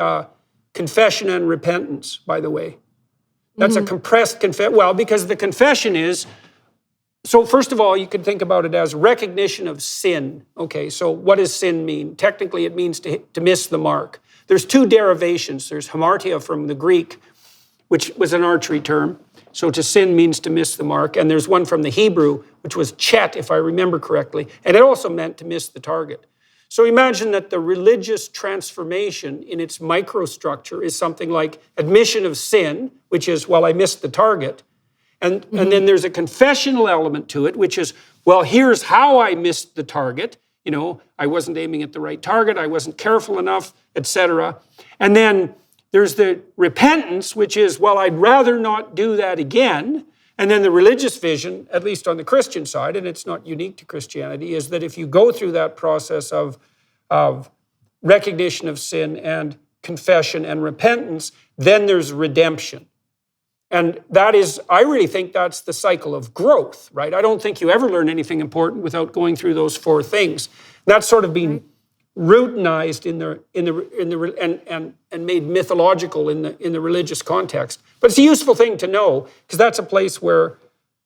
S1: confession and repentance, by the way. That's a compressed confession. Well, because the confession is, so first of all, you can think about it as recognition of sin. Okay, so what does sin mean? Technically, it means to miss the mark. There's 2 derivations. There's hamartia from the Greek, which was an archery term. So to sin means to miss the mark. And there's one from the Hebrew, which was chet, if I remember correctly. And it also meant to miss the target. So imagine that the religious transformation in its microstructure is something like admission of sin, which is, well, I missed the target. And then there's a confessional element to it, which is, well, here's how I missed the target. I wasn't aiming at the right target. I wasn't careful enough, etc. And then there's the repentance, which is, well, I'd rather not do that again. And then the religious vision, at least on the Christian side, and it's not unique to Christianity, is that if you go through that process of recognition of sin and confession and repentance, then there's redemption. And that is, I really think that's the cycle of growth, right? I don't think you ever learn anything important without going through those 4 things. That's sort of been routinized and made mythological in the religious context. But it's a useful thing to know, because that's a place where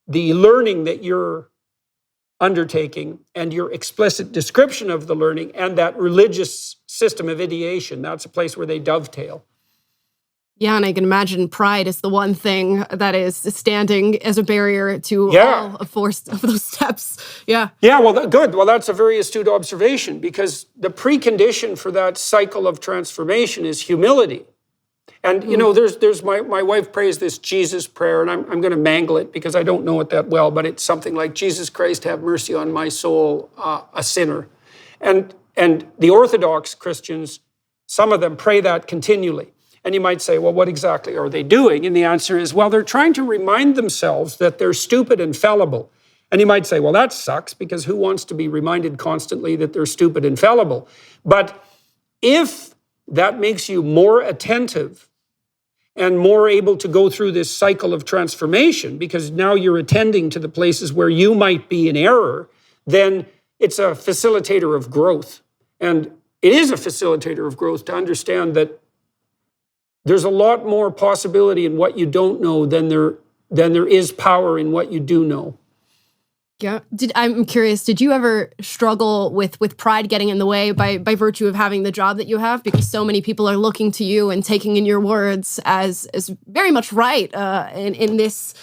S1: the learning that you're undertaking and your explicit description of the learning and that religious system of ideation, that's a place where they dovetail.
S6: Yeah, and I can imagine pride is the one thing that is standing as a barrier to all of those steps. Yeah. Yeah,
S1: well, good. Well, that's a very astute observation, because the precondition for that cycle of transformation is humility. And, there's my wife prays this Jesus prayer, and I'm going to mangle it because I don't know it that well, but it's something like, Jesus Christ, have mercy on my soul, a sinner. And the Orthodox Christians, some of them pray that continually. And you might say, well, what exactly are they doing? And the answer is, well, they're trying to remind themselves that they're stupid and fallible. And you might say, well, that sucks, because who wants to be reminded constantly that they're stupid and fallible? But if that makes you more attentive and more able to go through this cycle of transformation, because now you're attending to the places where you might be in error, then it's a facilitator of growth. And it is a facilitator of growth to understand that there's a lot more possibility in what you don't know than there is power in what you do know.
S6: Yeah. I'm curious, did you ever struggle with pride getting in the way by virtue of having the job that you have? Because so many people are looking to you and taking in your words as very much right in this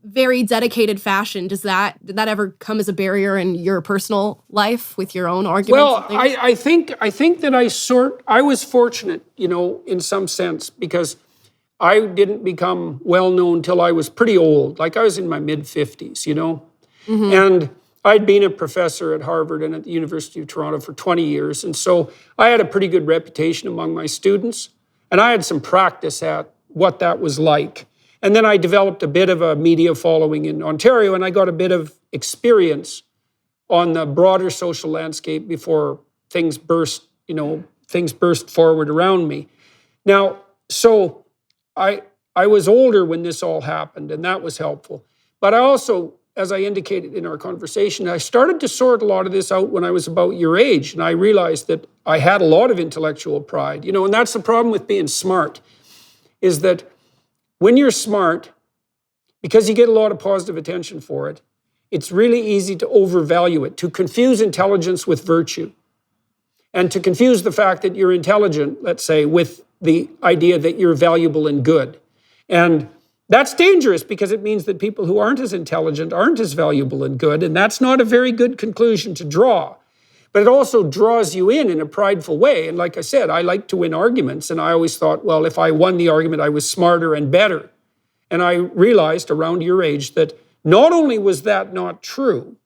S6: very dedicated fashion. Did that ever come as a barrier in your personal life with your own arguments?
S1: Well, I think that I was fortunate, in some sense, because I didn't become well known till I was pretty old. Like I was in my mid-50s, and I'd been a professor at Harvard and at the University of Toronto for 20 years. And so I had a pretty good reputation among my students. And I had some practice at what that was like. And then I developed a bit of a media following in Ontario, and I got a bit of experience on the broader social landscape before things burst forward around me. Now, so I was older when this all happened, and that was helpful. But I also, as I indicated in our conversation, I started to sort a lot of this out when I was about your age, and I realized that I had a lot of intellectual pride, and that's the problem with being smart, is that when you're smart, because you get a lot of positive attention for it, it's really easy to overvalue it, to confuse intelligence with virtue, and to confuse the fact that you're intelligent, let's say, with the idea that you're valuable and good. And that's dangerous because it means that people who aren't as intelligent aren't as valuable and good, and that's not a very good conclusion to draw. But it also draws you in a prideful way. And like I said, I like to win arguments, and I always thought, well, if I won the argument, I was smarter and better. And I realized around your age that not only was that not true,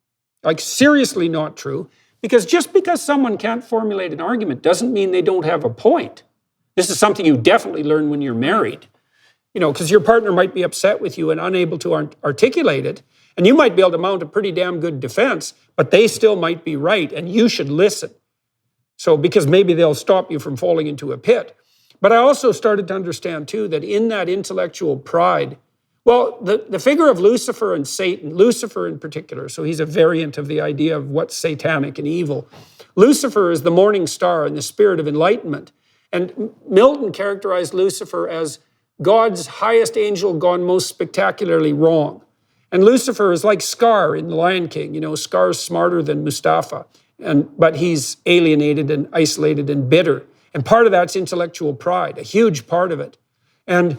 S1: like seriously not true, because just because someone can't formulate an argument doesn't mean they don't have a point. This is something you definitely learn when you're married. Because your partner might be upset with you and unable to articulate it, and you might be able to mount a pretty damn good defense, but they still might be right, and you should listen. So, because maybe they'll stop you from falling into a pit. But I also started to understand, too, that in that intellectual pride, well, the figure of Lucifer and Satan, Lucifer in particular, so he's a variant of the idea of what's satanic and evil. Lucifer is the morning star and the spirit of enlightenment. And Milton characterized Lucifer as God's highest angel gone most spectacularly wrong. And Lucifer is like Scar in The Lion King. Scar's smarter than Mustafa, but he's alienated and isolated and bitter. And part of that's intellectual pride, a huge part of it. And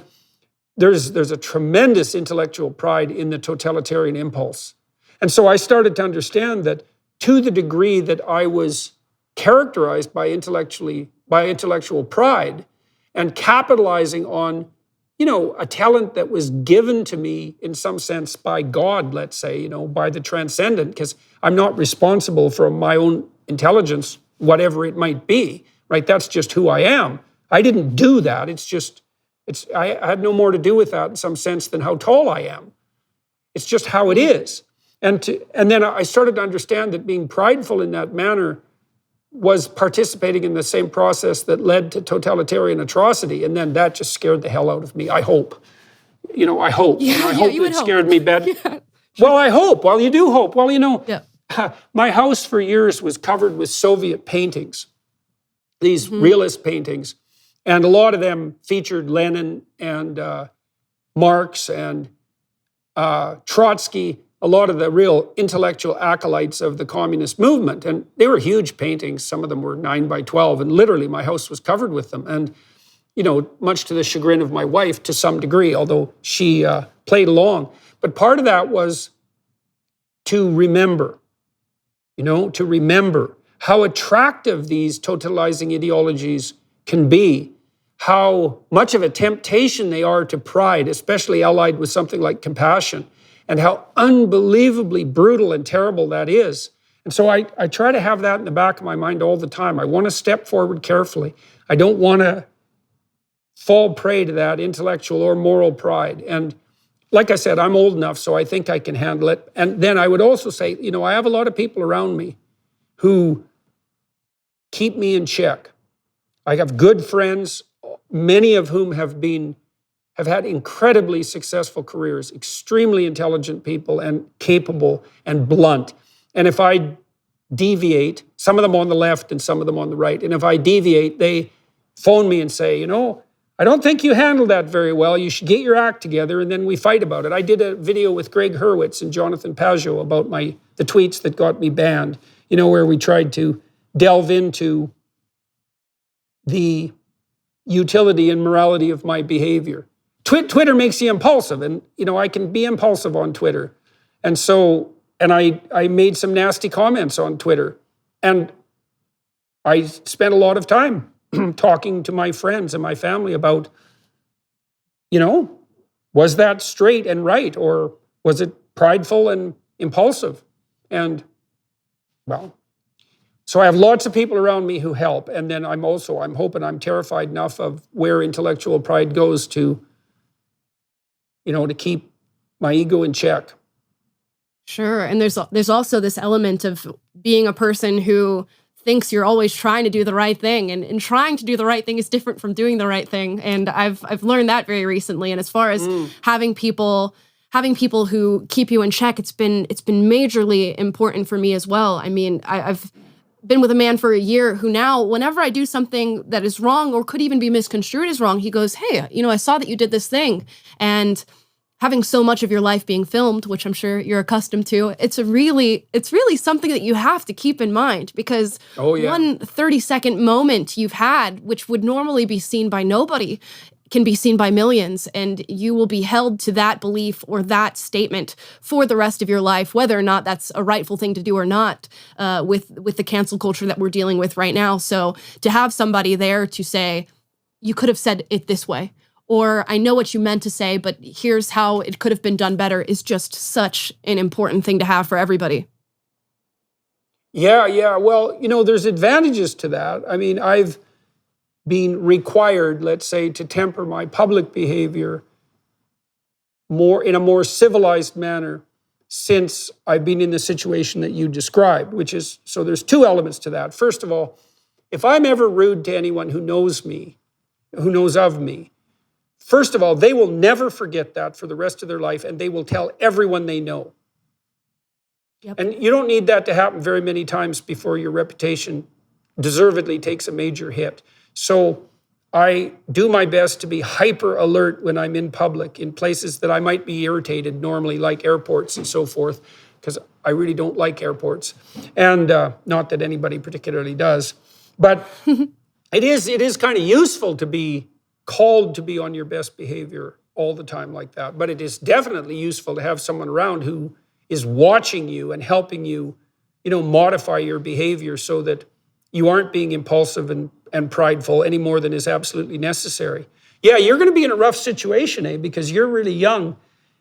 S1: there's a tremendous intellectual pride in the totalitarian impulse. And so I started to understand that to the degree that I was characterized by intellectual pride and capitalizing on a talent that was given to me in some sense by God, let's say, by the transcendent, because I'm not responsible for my own intelligence, whatever it might be, right? That's just who I am. I didn't do that. I had no more to do with that in some sense than how tall I am. It's just how it is. And then I started to understand that being prideful in that manner was participating in the same process that led to totalitarian atrocity. And then that just scared the hell out of me. I hope. I hope.
S6: Yeah,
S1: I hope it scared me bad.
S6: Yeah.
S1: Well, I hope. Well, you do hope. Well,
S6: Yeah.
S1: My house for years was covered with Soviet paintings, these realist paintings. And a lot of them featured Lenin and Marx and Trotsky, a lot of the real intellectual acolytes of the communist movement. And they were huge paintings. Some of them were 9 by 12. And literally my house was covered with them. And, much to the chagrin of my wife to some degree, although she played along. But part of that was to remember, to remember how attractive these totalizing ideologies can be, how much of a temptation they are to pride, especially allied with something like compassion, and how unbelievably brutal and terrible that is. And so I try to have that in the back of my mind all the time. I want to step forward carefully. I don't want to fall prey to that intellectual or moral pride. And like I said, I'm old enough, so I think I can handle it. And then I would also say, I have a lot of people around me who keep me in check. I have good friends, many of whom have had incredibly successful careers, extremely intelligent people and capable and blunt. And if I deviate, some of them on the left and some of them on the right, and if I deviate, they phone me and say, I don't think you handled that very well. You should get your act together, and then we fight about it. I did a video with Greg Hurwitz and Jonathan Pajot about the tweets that got me banned, where we tried to delve into the utility and morality of my behavior. Twitter makes you impulsive, and I can be impulsive on Twitter, and I made some nasty comments on Twitter, and I spent a lot of time talking to my friends and my family about, was that straight and right, or was it prideful and impulsive? And so I have lots of people around me who help, and then I'm hoping I'm terrified enough of where intellectual pride goes to, to keep my ego in check.
S6: Sure. And there's also this element of being a person who thinks you're always trying to do the right thing, and trying to do the right thing is different from doing the right thing. And I've learned that very recently. And as far as having people who keep you in check, it's been majorly important for me as well. I mean, I've been with a man for a year who now, whenever I do something that is wrong or could even be misconstrued as wrong, he goes, "Hey, I saw that you did this thing." And having so much of your life being filmed, which I'm sure you're accustomed to, it's really something that you have to keep in mind, because one 30-second moment you've had, which would normally be seen by nobody, can be seen by millions, and you will be held to that belief or that statement for the rest of your life, whether or not that's a rightful thing to do or not, with the cancel culture that we're dealing with right now. So to have somebody there to say, "You could have said it this way," or "I know what you meant to say, but here's how it could have been done better," is just such an important thing to have for everybody.
S1: Yeah. Well, there's advantages to that. I mean, I've been required, let's say, to temper my public behavior in a more civilized manner since I've been in the situation that you described, so there's two elements to that. First of all, if I'm ever rude to anyone who knows me, who knows of me, first of all, they will never forget that for the rest of their life, and they will tell everyone they know. Yep. And you don't need that to happen very many times before your reputation deservedly takes a major hit. So I do my best to be hyper alert when I'm in public, in places that I might be irritated normally, like airports and so forth, because I really don't like airports. And not that anybody particularly does. But it is kind of useful to be called to be on your best behavior all the time like that. But it is definitely useful to have someone around who is watching you and helping you, modify your behavior so that you aren't being impulsive and prideful any more than is absolutely necessary. Yeah, you're going to be in a rough situation, because you're really young,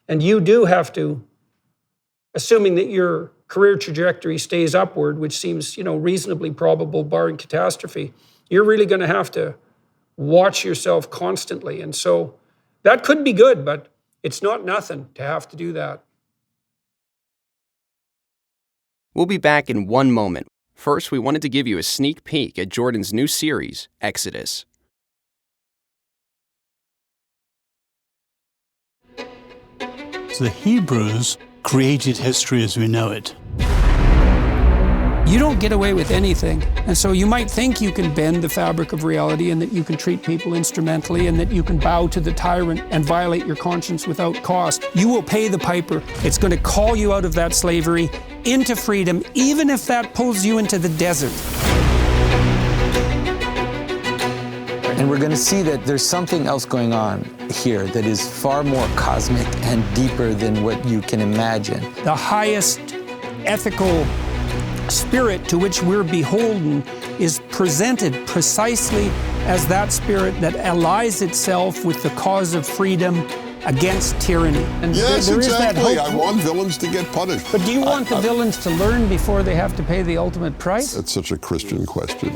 S1: and you do have to, assuming that your career trajectory stays upward, which seems, reasonably probable barring catastrophe, you're really going to have to watch yourself constantly. And so that could be good, but it's not nothing to have to do that.
S7: We'll be back in one moment. First, we wanted to give you a sneak peek at Jordan's new series, Exodus.
S9: So the Hebrews created history as we know it.
S1: You don't get away with anything. And so you might think you can bend the fabric of reality, and that you can treat people instrumentally, and that you can bow to the tyrant and violate your conscience without cost. You will pay the piper. It's going to call you out of that slavery into freedom, even if that pulls you into the desert.
S10: And we're going to see that there's something else going on here that is far more cosmic and deeper than what you can imagine.
S1: The highest ethical spirit to which we're beholden is presented precisely as that spirit that allies itself with the cause of freedom against tyranny. And
S11: yes, exactly. I want villains to get punished.
S1: But do you want the villains to learn before they have to pay the ultimate price?
S11: That's such a Christian question.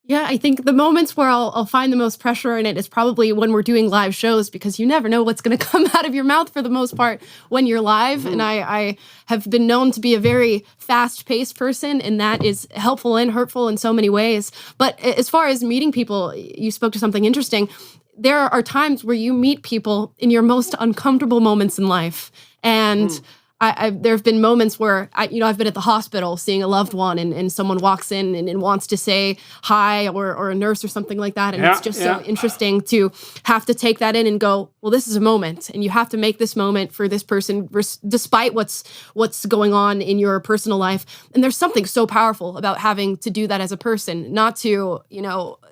S6: Yeah, I think the moments where I'll find the most pressure in it is probably when we're doing live shows, because you never know what's going to come out of your mouth for the most part when you're live. And I have been known to be a very fast-paced person, and that is helpful and hurtful in so many ways. But as far as meeting people, you spoke to something interesting. There are times where you meet people in your most uncomfortable moments in life. And there have been moments where I've been at the hospital seeing a loved one, and someone walks in and wants to say hi, or a nurse or something like that, and it's just so interesting to have to take that in and go, well, this is a moment, and you have to make this moment for this person, despite what's going on in your personal life. And there's something so powerful about having to do that as a person, not to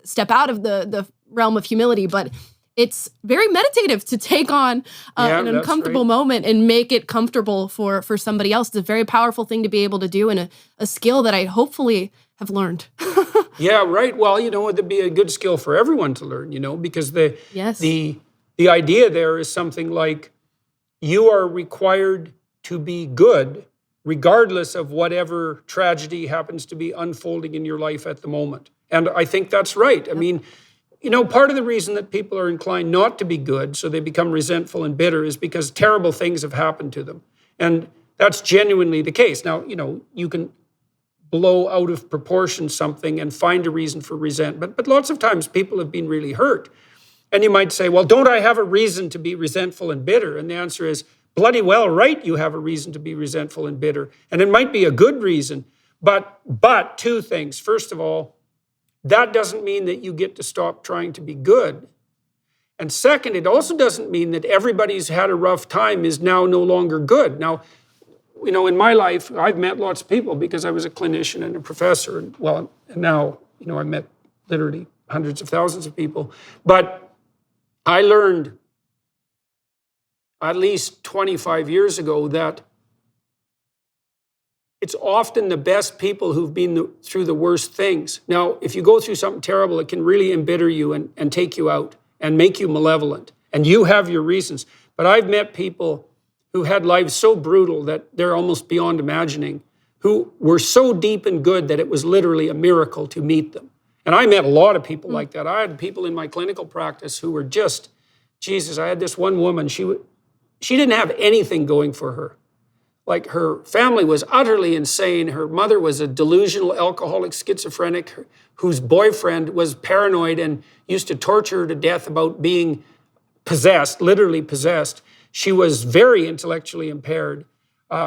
S6: step out of the realm of humility, but it's very meditative to take on an uncomfortable moment and make it comfortable for somebody else. It's a very powerful thing to be able to do, and a skill that I hopefully have learned.
S1: Yeah, right. Well, it'd be a good skill for everyone to learn, because the idea there is something like you are required to be good regardless of whatever tragedy happens to be unfolding in your life at the moment. And I think that's right. I mean, part of the reason that people are inclined not to be good, so they become resentful and bitter, is because terrible things have happened to them. And that's genuinely the case. Now, you can blow out of proportion something and find a reason for resentment, but lots of times people have been really hurt. And you might say, well, don't I have a reason to be resentful and bitter? And the answer is, bloody well right, you have a reason to be resentful and bitter. And it might be a good reason, but two things. First of all, that doesn't mean that you get to stop trying to be good. And second, it also doesn't mean that everybody who's had a rough time is now no longer good. Now, in my life, I've met lots of people because I was a clinician and a professor. And now, I met literally hundreds of thousands of people. But I learned at least 25 years ago that it's often the best people who've been through the worst things. Now, if you go through something terrible, it can really embitter you and take you out and make you malevolent. And you have your reasons. But I've met people who had lives so brutal that they're almost beyond imagining, who were so deep and good that it was literally a miracle to meet them. And I met a lot of people like that. I had people in my clinical practice who were just, Jesus, I had this one woman, she didn't have anything going for her. Like, her family was utterly insane. Her mother was a delusional alcoholic schizophrenic whose boyfriend was paranoid and used to torture her to death about being possessed, literally possessed. She was very intellectually impaired.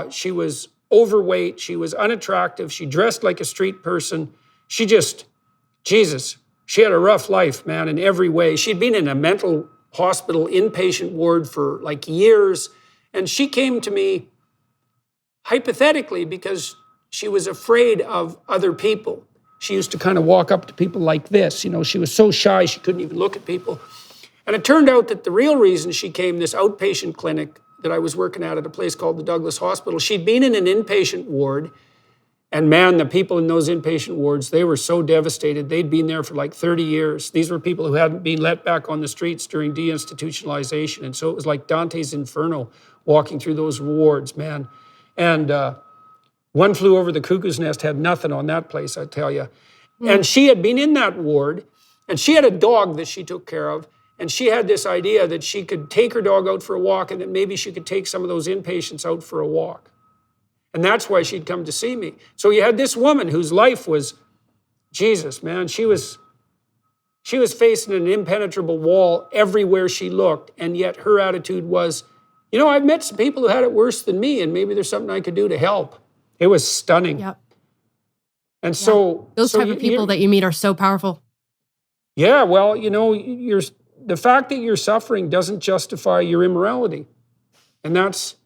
S1: She was overweight. She was unattractive. She dressed like a street person. She had a rough life, man, in every way. She'd been in a mental hospital inpatient ward for like years. And she came to me hypothetically because she was afraid of other people. She used to kind of walk up to people like this. She was so shy she couldn't even look at people. And it turned out that the real reason she came, this outpatient clinic that I was working at a place called the Douglas Hospital, she'd been in an inpatient ward. And man, the people in those inpatient wards, they were so devastated. They'd been there for like 30 years. These were people who hadn't been let back on the streets during deinstitutionalization. And so it was like Dante's Inferno walking through those wards, man. And One Flew Over the Cuckoo's Nest had nothing on that place, I tell you. And she had been in that ward, and she had a dog that she took care of, and she had this idea that she could take her dog out for a walk, and that maybe she could take some of those inpatients out for a walk. And that's why she'd come to see me. So you had this woman whose life was, Jesus, man, she was facing an impenetrable wall everywhere she looked, and yet her attitude was, I've met some people who had it worse than me, and maybe there's something I could do to help. It was stunning.
S6: Yep.
S1: And so
S6: those type of people that you meet are so powerful.
S1: Yeah, well, the fact that you're suffering doesn't justify your immorality. And that's,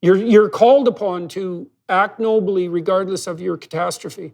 S1: you're called upon to act nobly regardless of your catastrophe.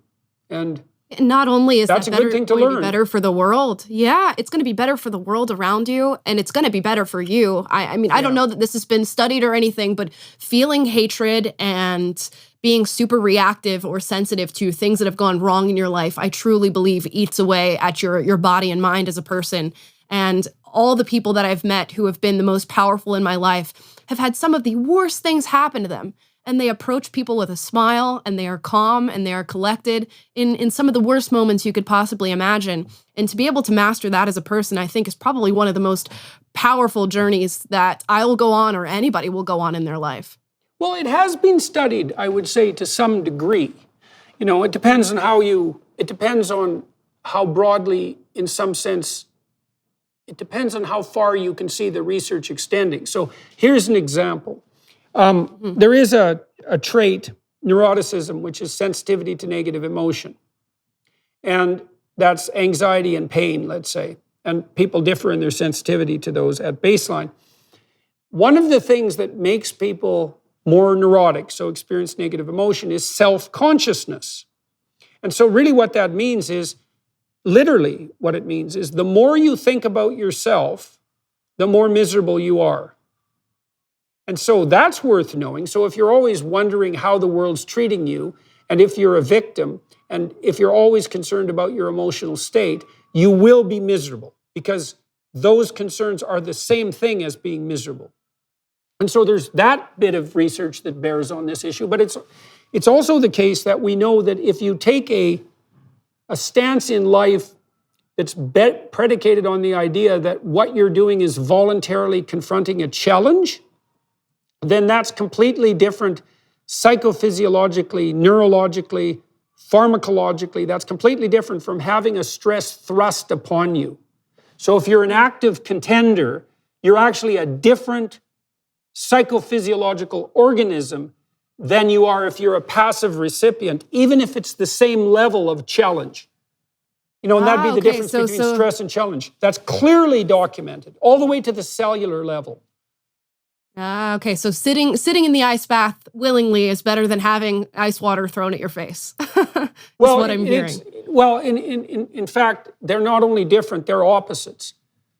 S1: And
S6: not only is
S1: that's
S6: that
S1: a good thing to learn.
S6: Better for the world, it's going to be better for the world around you, and it's going to be better for you. I mean, I don't know that this has been studied or anything, but feeling hatred and being super reactive or sensitive to things that have gone wrong in your life, I truly believe eats away at your body and mind as a person. And all the people that I've met who have been the most powerful in my life have had some of the worst things happen to them. And they approach people with a smile, and they are calm, and they are collected in some of the worst moments you could possibly imagine. And to be able to master that as a person, I think, is probably one of the most powerful journeys that I will go on, or anybody will go on in their life.
S1: Well, it has been studied, I would say, to some degree. It depends on how broadly, in some sense, it depends on how far you can see the research extending. So here's an example. There is a trait, neuroticism, which is sensitivity to negative emotion. And that's anxiety and pain, let's say. And people differ in their sensitivity to those at baseline. One of the things that makes people more neurotic, so experience negative emotion, is self-consciousness. And so really what that means is, literally what it means is, the more you think about yourself, the more miserable you are. And so that's worth knowing. So if you're always wondering how the world's treating you, and if you're a victim, and if you're always concerned about your emotional state, you will be miserable, because those concerns are the same thing as being miserable. And so there's that bit of research that bears on this issue, but it's also the case that we know that if you take a stance in life that's predicated on the idea that what you're doing is voluntarily confronting a challenge, then that's completely different psychophysiologically, neurologically, pharmacologically. That's completely different from having a stress thrust upon you. So if you're an active contender, you're actually a different psychophysiological organism than you are if you're a passive recipient, even if it's the same level of challenge. You know, and that'd be the difference between stress and challenge. That's clearly documented, all the way to the cellular level.
S6: Okay, so sitting in the ice bath willingly is better than having ice water thrown at your face.
S1: Well,
S6: what I'm hearing.
S1: Well, in fact, they're not only different, they're opposites.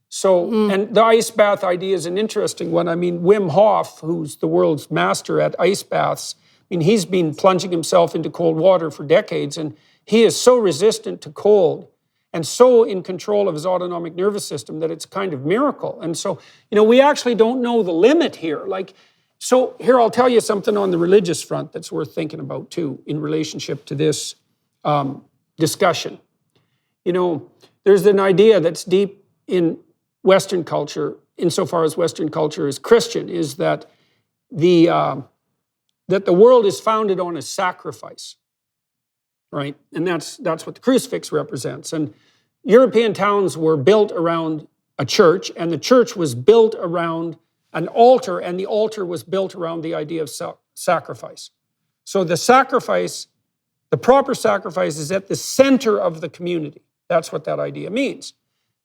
S1: So, and the ice bath idea is an interesting one. I mean, Wim Hof, who's the world's master at ice baths, I mean, he's been plunging himself into cold water for decades, and he is so resistant to cold and so in control of his autonomic nervous system that it's kind of miracle. And so, you know, we actually don't know the limit here. So here, I'll tell you something on the religious front that's worth thinking about too, in relationship to this discussion. You know, there's an idea that's deep in Western culture, insofar as Western culture is Christian, is that the world is founded on a sacrifice, right? And that's what the crucifix represents. And European towns were built around a church, and the church was built around an altar, and the altar was built around the idea of sacrifice. So the sacrifice, the proper sacrifice, is at the center of the community. That's what that idea means.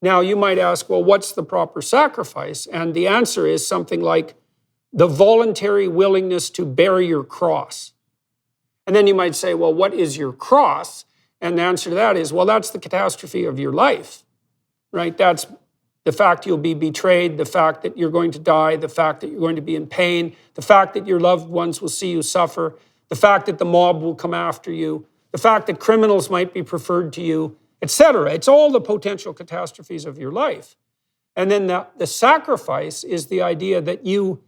S1: Now, you might ask, well, what's the proper sacrifice? And the answer is something like the voluntary willingness to bear your cross. And then you might say, well, what is your cross? And the answer to that is, well, that's the catastrophe of your life, right? That's the fact you'll be betrayed, the fact that you're going to die, the fact that you're going to be in pain, the fact that your loved ones will see you suffer, the fact that the mob will come after you, the fact that criminals might be preferred to you, etc. It's all the potential catastrophes of your life. And then the sacrifice is the idea that you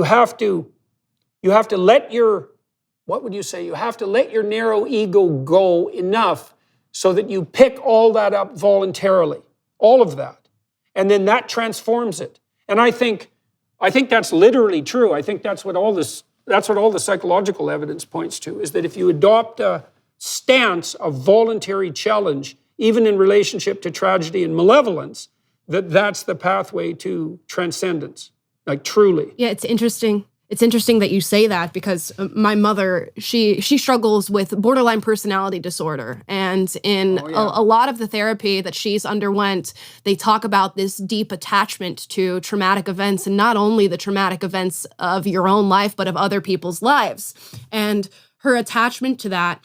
S1: have to let your, what would you say? You have to let your narrow ego go enough so that you pick all that up voluntarily, all of that. And then that transforms it. And I think that's literally true. I think that's what all the psychological evidence points to, is that if you adopt a stance of voluntary challenge, even in relationship to tragedy and malevolence, that's the pathway to transcendence, like truly.
S6: Yeah, it's interesting. It's interesting that you say that, because my mother, she struggles with borderline personality disorder. And in a lot of the therapy that she's underwent, they talk about this deep attachment to traumatic events, and not only the traumatic events of your own life, but of other people's lives. And her attachment to that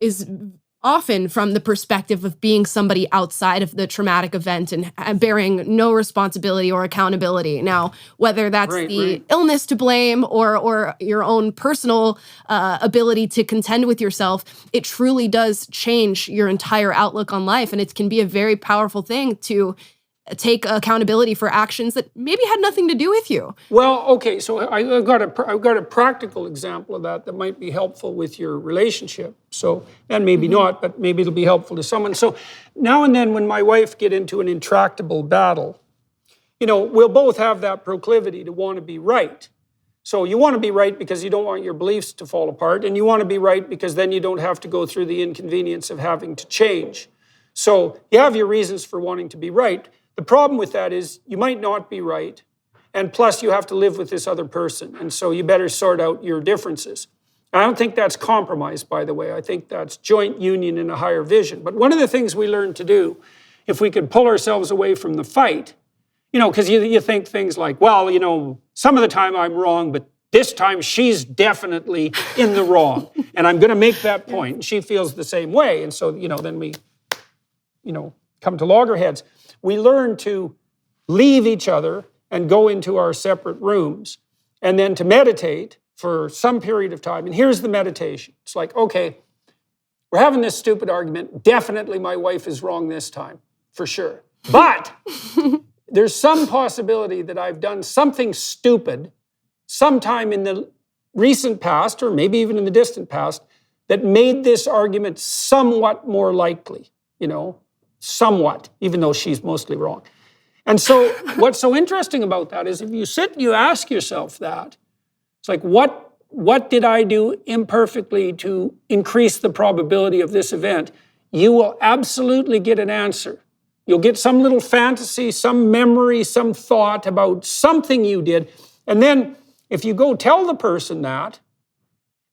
S6: is often from the perspective of being somebody outside of the traumatic event and bearing no responsibility or accountability. Now, whether that's illness to blame or your own personal ability to contend with yourself, it truly does change your entire outlook on life. And it can be a very powerful thing to take accountability for actions that maybe had nothing to do with you.
S1: Well, okay, so I've got a practical example of that might be helpful with your relationship. So, and maybe not, but maybe it'll be helpful to someone. So now and then when my wife get into an intractable battle, you know, we'll both have that proclivity to want to be right. So you want to be right because you don't want your beliefs to fall apart, and you want to be right because then you don't have to go through the inconvenience of having to change. So you have your reasons for wanting to be right. The problem with that is you might not be right, and plus you have to live with this other person, and so you better sort out your differences. I don't think that's compromise, by the way. I think that's joint union in a higher vision. But one of the things we learn to do, if we could pull ourselves away from the fight, because you think things like, well, some of the time I'm wrong, but this time she's definitely in the wrong. And I'm going to make that point. And she feels the same way. And so, then we, come to loggerheads. We learn to leave each other and go into our separate rooms and then to meditate for some period of time. And here's the meditation. It's like, okay, we're having this stupid argument. Definitely my wife is wrong this time, for sure. But there's some possibility that I've done something stupid sometime in the recent past, or maybe even in the distant past, that made this argument somewhat more likely, somewhat, even though she's mostly wrong. And so what's so interesting about that is if you sit and you ask yourself that, it's like, what did I do imperfectly to increase the probability of this event? You will absolutely get an answer. You'll get some little fantasy, some memory, some thought about something you did. And then if you go tell the person that,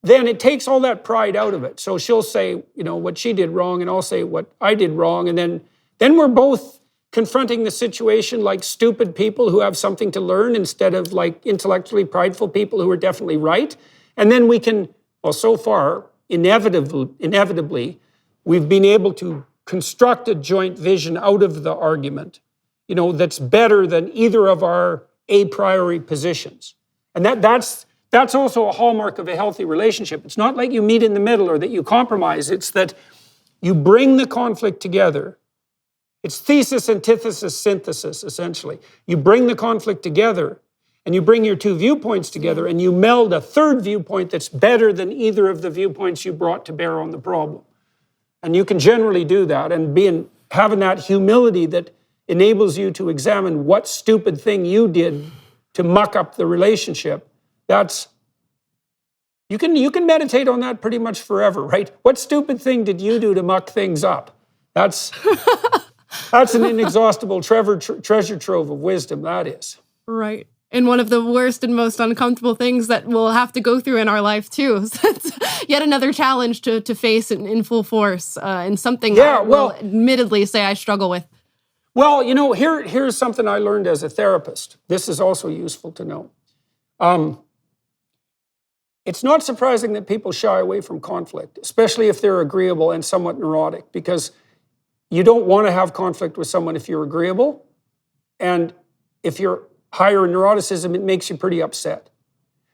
S1: then it takes all that pride out of it. So she'll say, what she did wrong, and I'll say what I did wrong. And then we're both confronting the situation like stupid people who have something to learn instead of like intellectually prideful people who are definitely right. And then we can, so far, inevitably, we've been able to construct a joint vision out of the argument, that's better than either of our a priori positions. And that's also a hallmark of a healthy relationship. It's not like you meet in the middle or that you compromise. It's that you bring the conflict together. It's thesis, antithesis, synthesis, essentially. You bring the conflict together and you bring your two viewpoints together and you meld a third viewpoint that's better than either of the viewpoints you brought to bear on the problem. And you can generally do that, and having that humility that enables you to examine what stupid thing you did to muck up the relationship. You can meditate on that pretty much forever, right? What stupid thing did you do to muck things up? That's an inexhaustible treasure trove of wisdom, that is.
S6: Right. And one of the worst and most uncomfortable things that we'll have to go through in our life, too. So it's yet another challenge to face in full force, and something I will admittedly say I struggle with.
S1: Well, here's something I learned as a therapist. This is also useful to know. It's not surprising that people shy away from conflict, especially if they're agreeable and somewhat neurotic, because you don't want to have conflict with someone if you're agreeable. And if you're higher in neuroticism, it makes you pretty upset.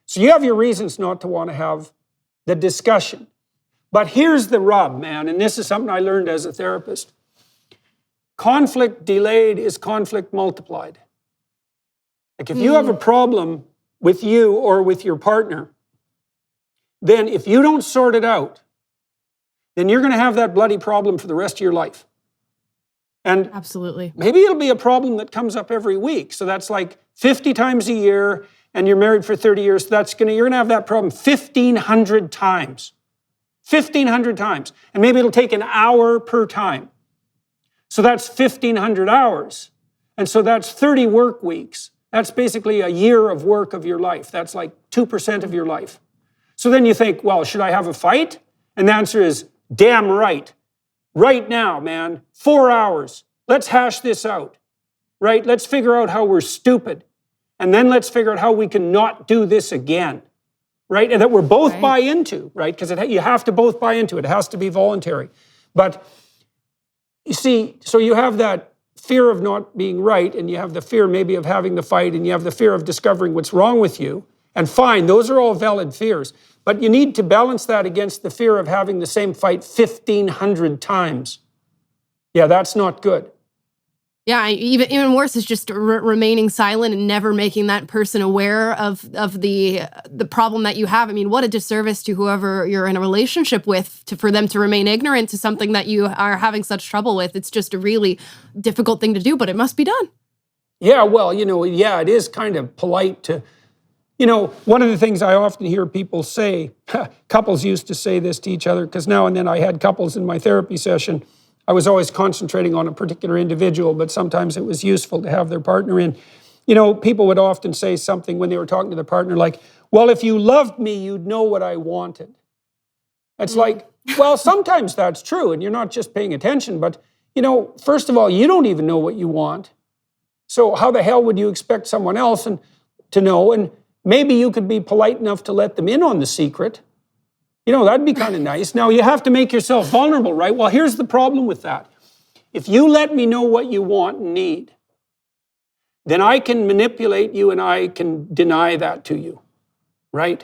S1: So you have your reasons not to want to have the discussion. But here's the rub, man, and this is something I learned as a therapist. Conflict delayed is conflict multiplied. Like if you have a problem with you or with your partner, then if you don't sort it out, then you're going to have that bloody problem for the rest of your life. And
S6: absolutely,
S1: maybe it'll be a problem that comes up every week. So that's like 50 times a year, and you're married for 30 years. So you're going to have that problem 1,500 times. 1,500 times. And maybe it'll take an hour per time. So that's 1,500 hours. And so that's 30 work weeks. That's basically a year of work of your life. That's like 2% of your life. So then you think, well, should I have a fight? And the answer is, damn right. Right now, man, 4 hours. Let's hash this out, right? Let's figure out how we're stupid. And then let's figure out how we can not do this again, right? And that we're both buy into, right? Because you have to both buy into it. It has to be voluntary. But you see, so you have that fear of not being right, and you have the fear maybe of having the fight, and you have the fear of discovering what's wrong with you. And fine, those are all valid fears. But you need to balance that against the fear of having the same fight 1,500 times. Yeah, that's not good.
S6: Yeah, even worse is just remaining silent and never making that person aware of the problem that you have. I mean, what a disservice to whoever you're in a relationship with for them to remain ignorant to something that you are having such trouble with. It's just a really difficult thing to do, but it must be done.
S1: Yeah, well, it is kind of polite to... one of the things I often hear people say, couples used to say this to each other, because now and then I had couples in my therapy session. I was always concentrating on a particular individual, but sometimes it was useful to have their partner in. You know, people would often say something when they were talking to their partner like, well, if you loved me, you'd know what I wanted. It's like, well, sometimes that's true, and you're not just paying attention, but, you know, first of all, you don't even know what you want. So how the hell would you expect someone else to know? And maybe you could be polite enough to let them in on the secret. You know, that'd be kind of nice. Now, you have to make yourself vulnerable, right? Well, here's the problem with that. If you let me know what you want and need, then I can manipulate you and I can deny that to you, right?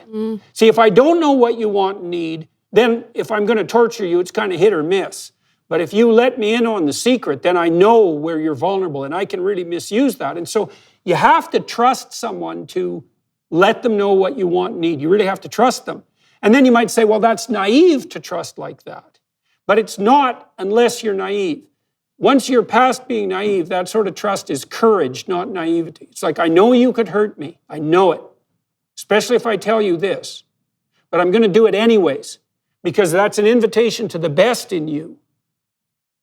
S1: See, if I don't know what you want and need, then if I'm going to torture you, it's kind of hit or miss. But if you let me in on the secret, then I know where you're vulnerable and I can really misuse that. And so you have to trust someone to let them know what you want and need. You really have to trust them. And then you might say, well, that's naive to trust like that. But it's not unless you're naive. Once you're past being naive, that sort of trust is courage, not naivety. It's like, I know you could hurt me. I know it. Especially if I tell you this. But I'm going to do it anyways. Because that's an invitation to the best in you.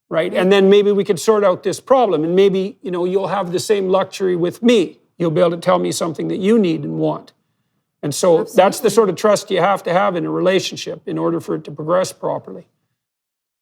S1: Right? And then maybe we could sort out this problem. And maybe, you know, you'll have the same luxury with me. You'll be able to tell me something that you need and want. And so that's the sort of trust you have to have in a relationship in order for it to progress properly.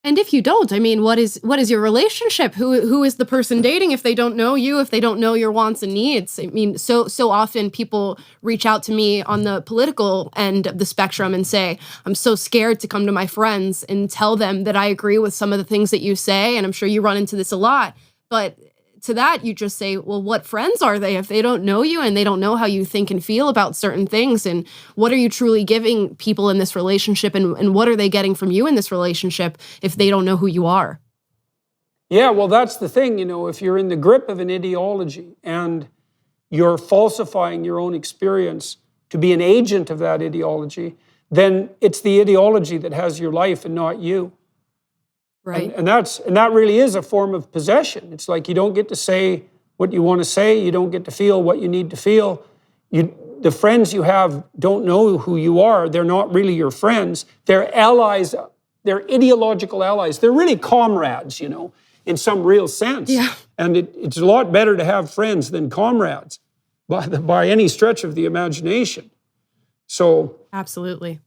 S6: And if you don't, I mean, what is your relationship? Who is the person dating if they don't know you, if they don't know your wants and needs? I mean, so often people reach out to me on the political end of the spectrum and say, I'm so scared to come to my friends and tell them that I agree with some of the things that you say, and I'm sure you run into this a lot. But to that, you just say, well, what friends are they if they don't know you and they don't know how you think and feel about certain things? And what are you truly giving people in this relationship? And what are they getting from you in this relationship if they don't know who you are?
S1: Yeah, well, that's the thing, you know, if you're in the grip of an ideology and you're falsifying your own experience to be an agent of that ideology, then it's the ideology that has your life and not you.
S6: Right.
S1: And that really is a form of possession. It's like you don't get to say what you want to say. You don't get to feel what you need to feel. The friends you have don't know who you are. They're not really your friends. They're allies. They're ideological allies. They're really comrades, you know, in some real sense.
S6: Yeah.
S1: And it's a lot better to have friends than comrades by any stretch of the imagination. So.
S6: Absolutely.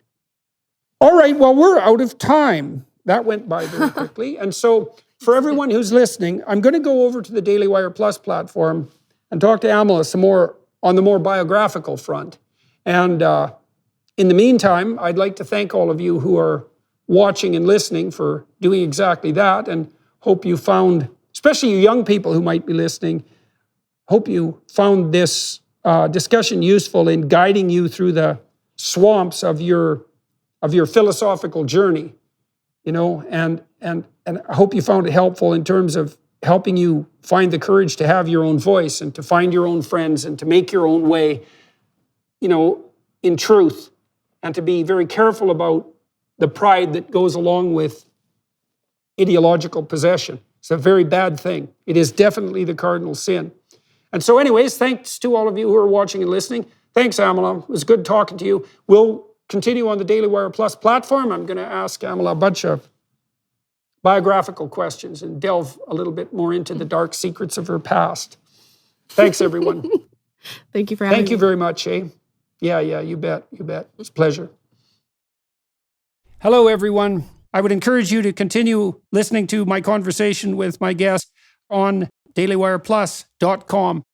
S1: All right, well, we're out of time. That went by very quickly. And so for everyone who's listening, I'm going to go over to the Daily Wire Plus platform and talk to Amala some more on the more biographical front. And in the meantime, I'd like to thank all of you who are watching and listening for doing exactly that, and hope you found, especially you young people who might be listening, hope you found this discussion useful in guiding you through the swamps of your philosophical journey. You know, and I hope you found it helpful in terms of helping you find the courage to have your own voice and to find your own friends and to make your own way, you know, in truth, and to be very careful about the pride that goes along with ideological possession. It's a very bad thing. It is definitely the cardinal sin. And so anyways, thanks to all of you who are watching and listening. Thanks, Amala. It was good talking to you. We'll continue on the Daily Wire Plus platform. I'm going to ask Amala a bunch of biographical questions and delve a little bit more into the dark secrets of her past. Thanks, everyone.
S6: Thank you for having me.
S1: Thank you very much, eh? Yeah, you bet. It's a pleasure. Hello, everyone. I would encourage you to continue listening to my conversation with my guest on dailywireplus.com.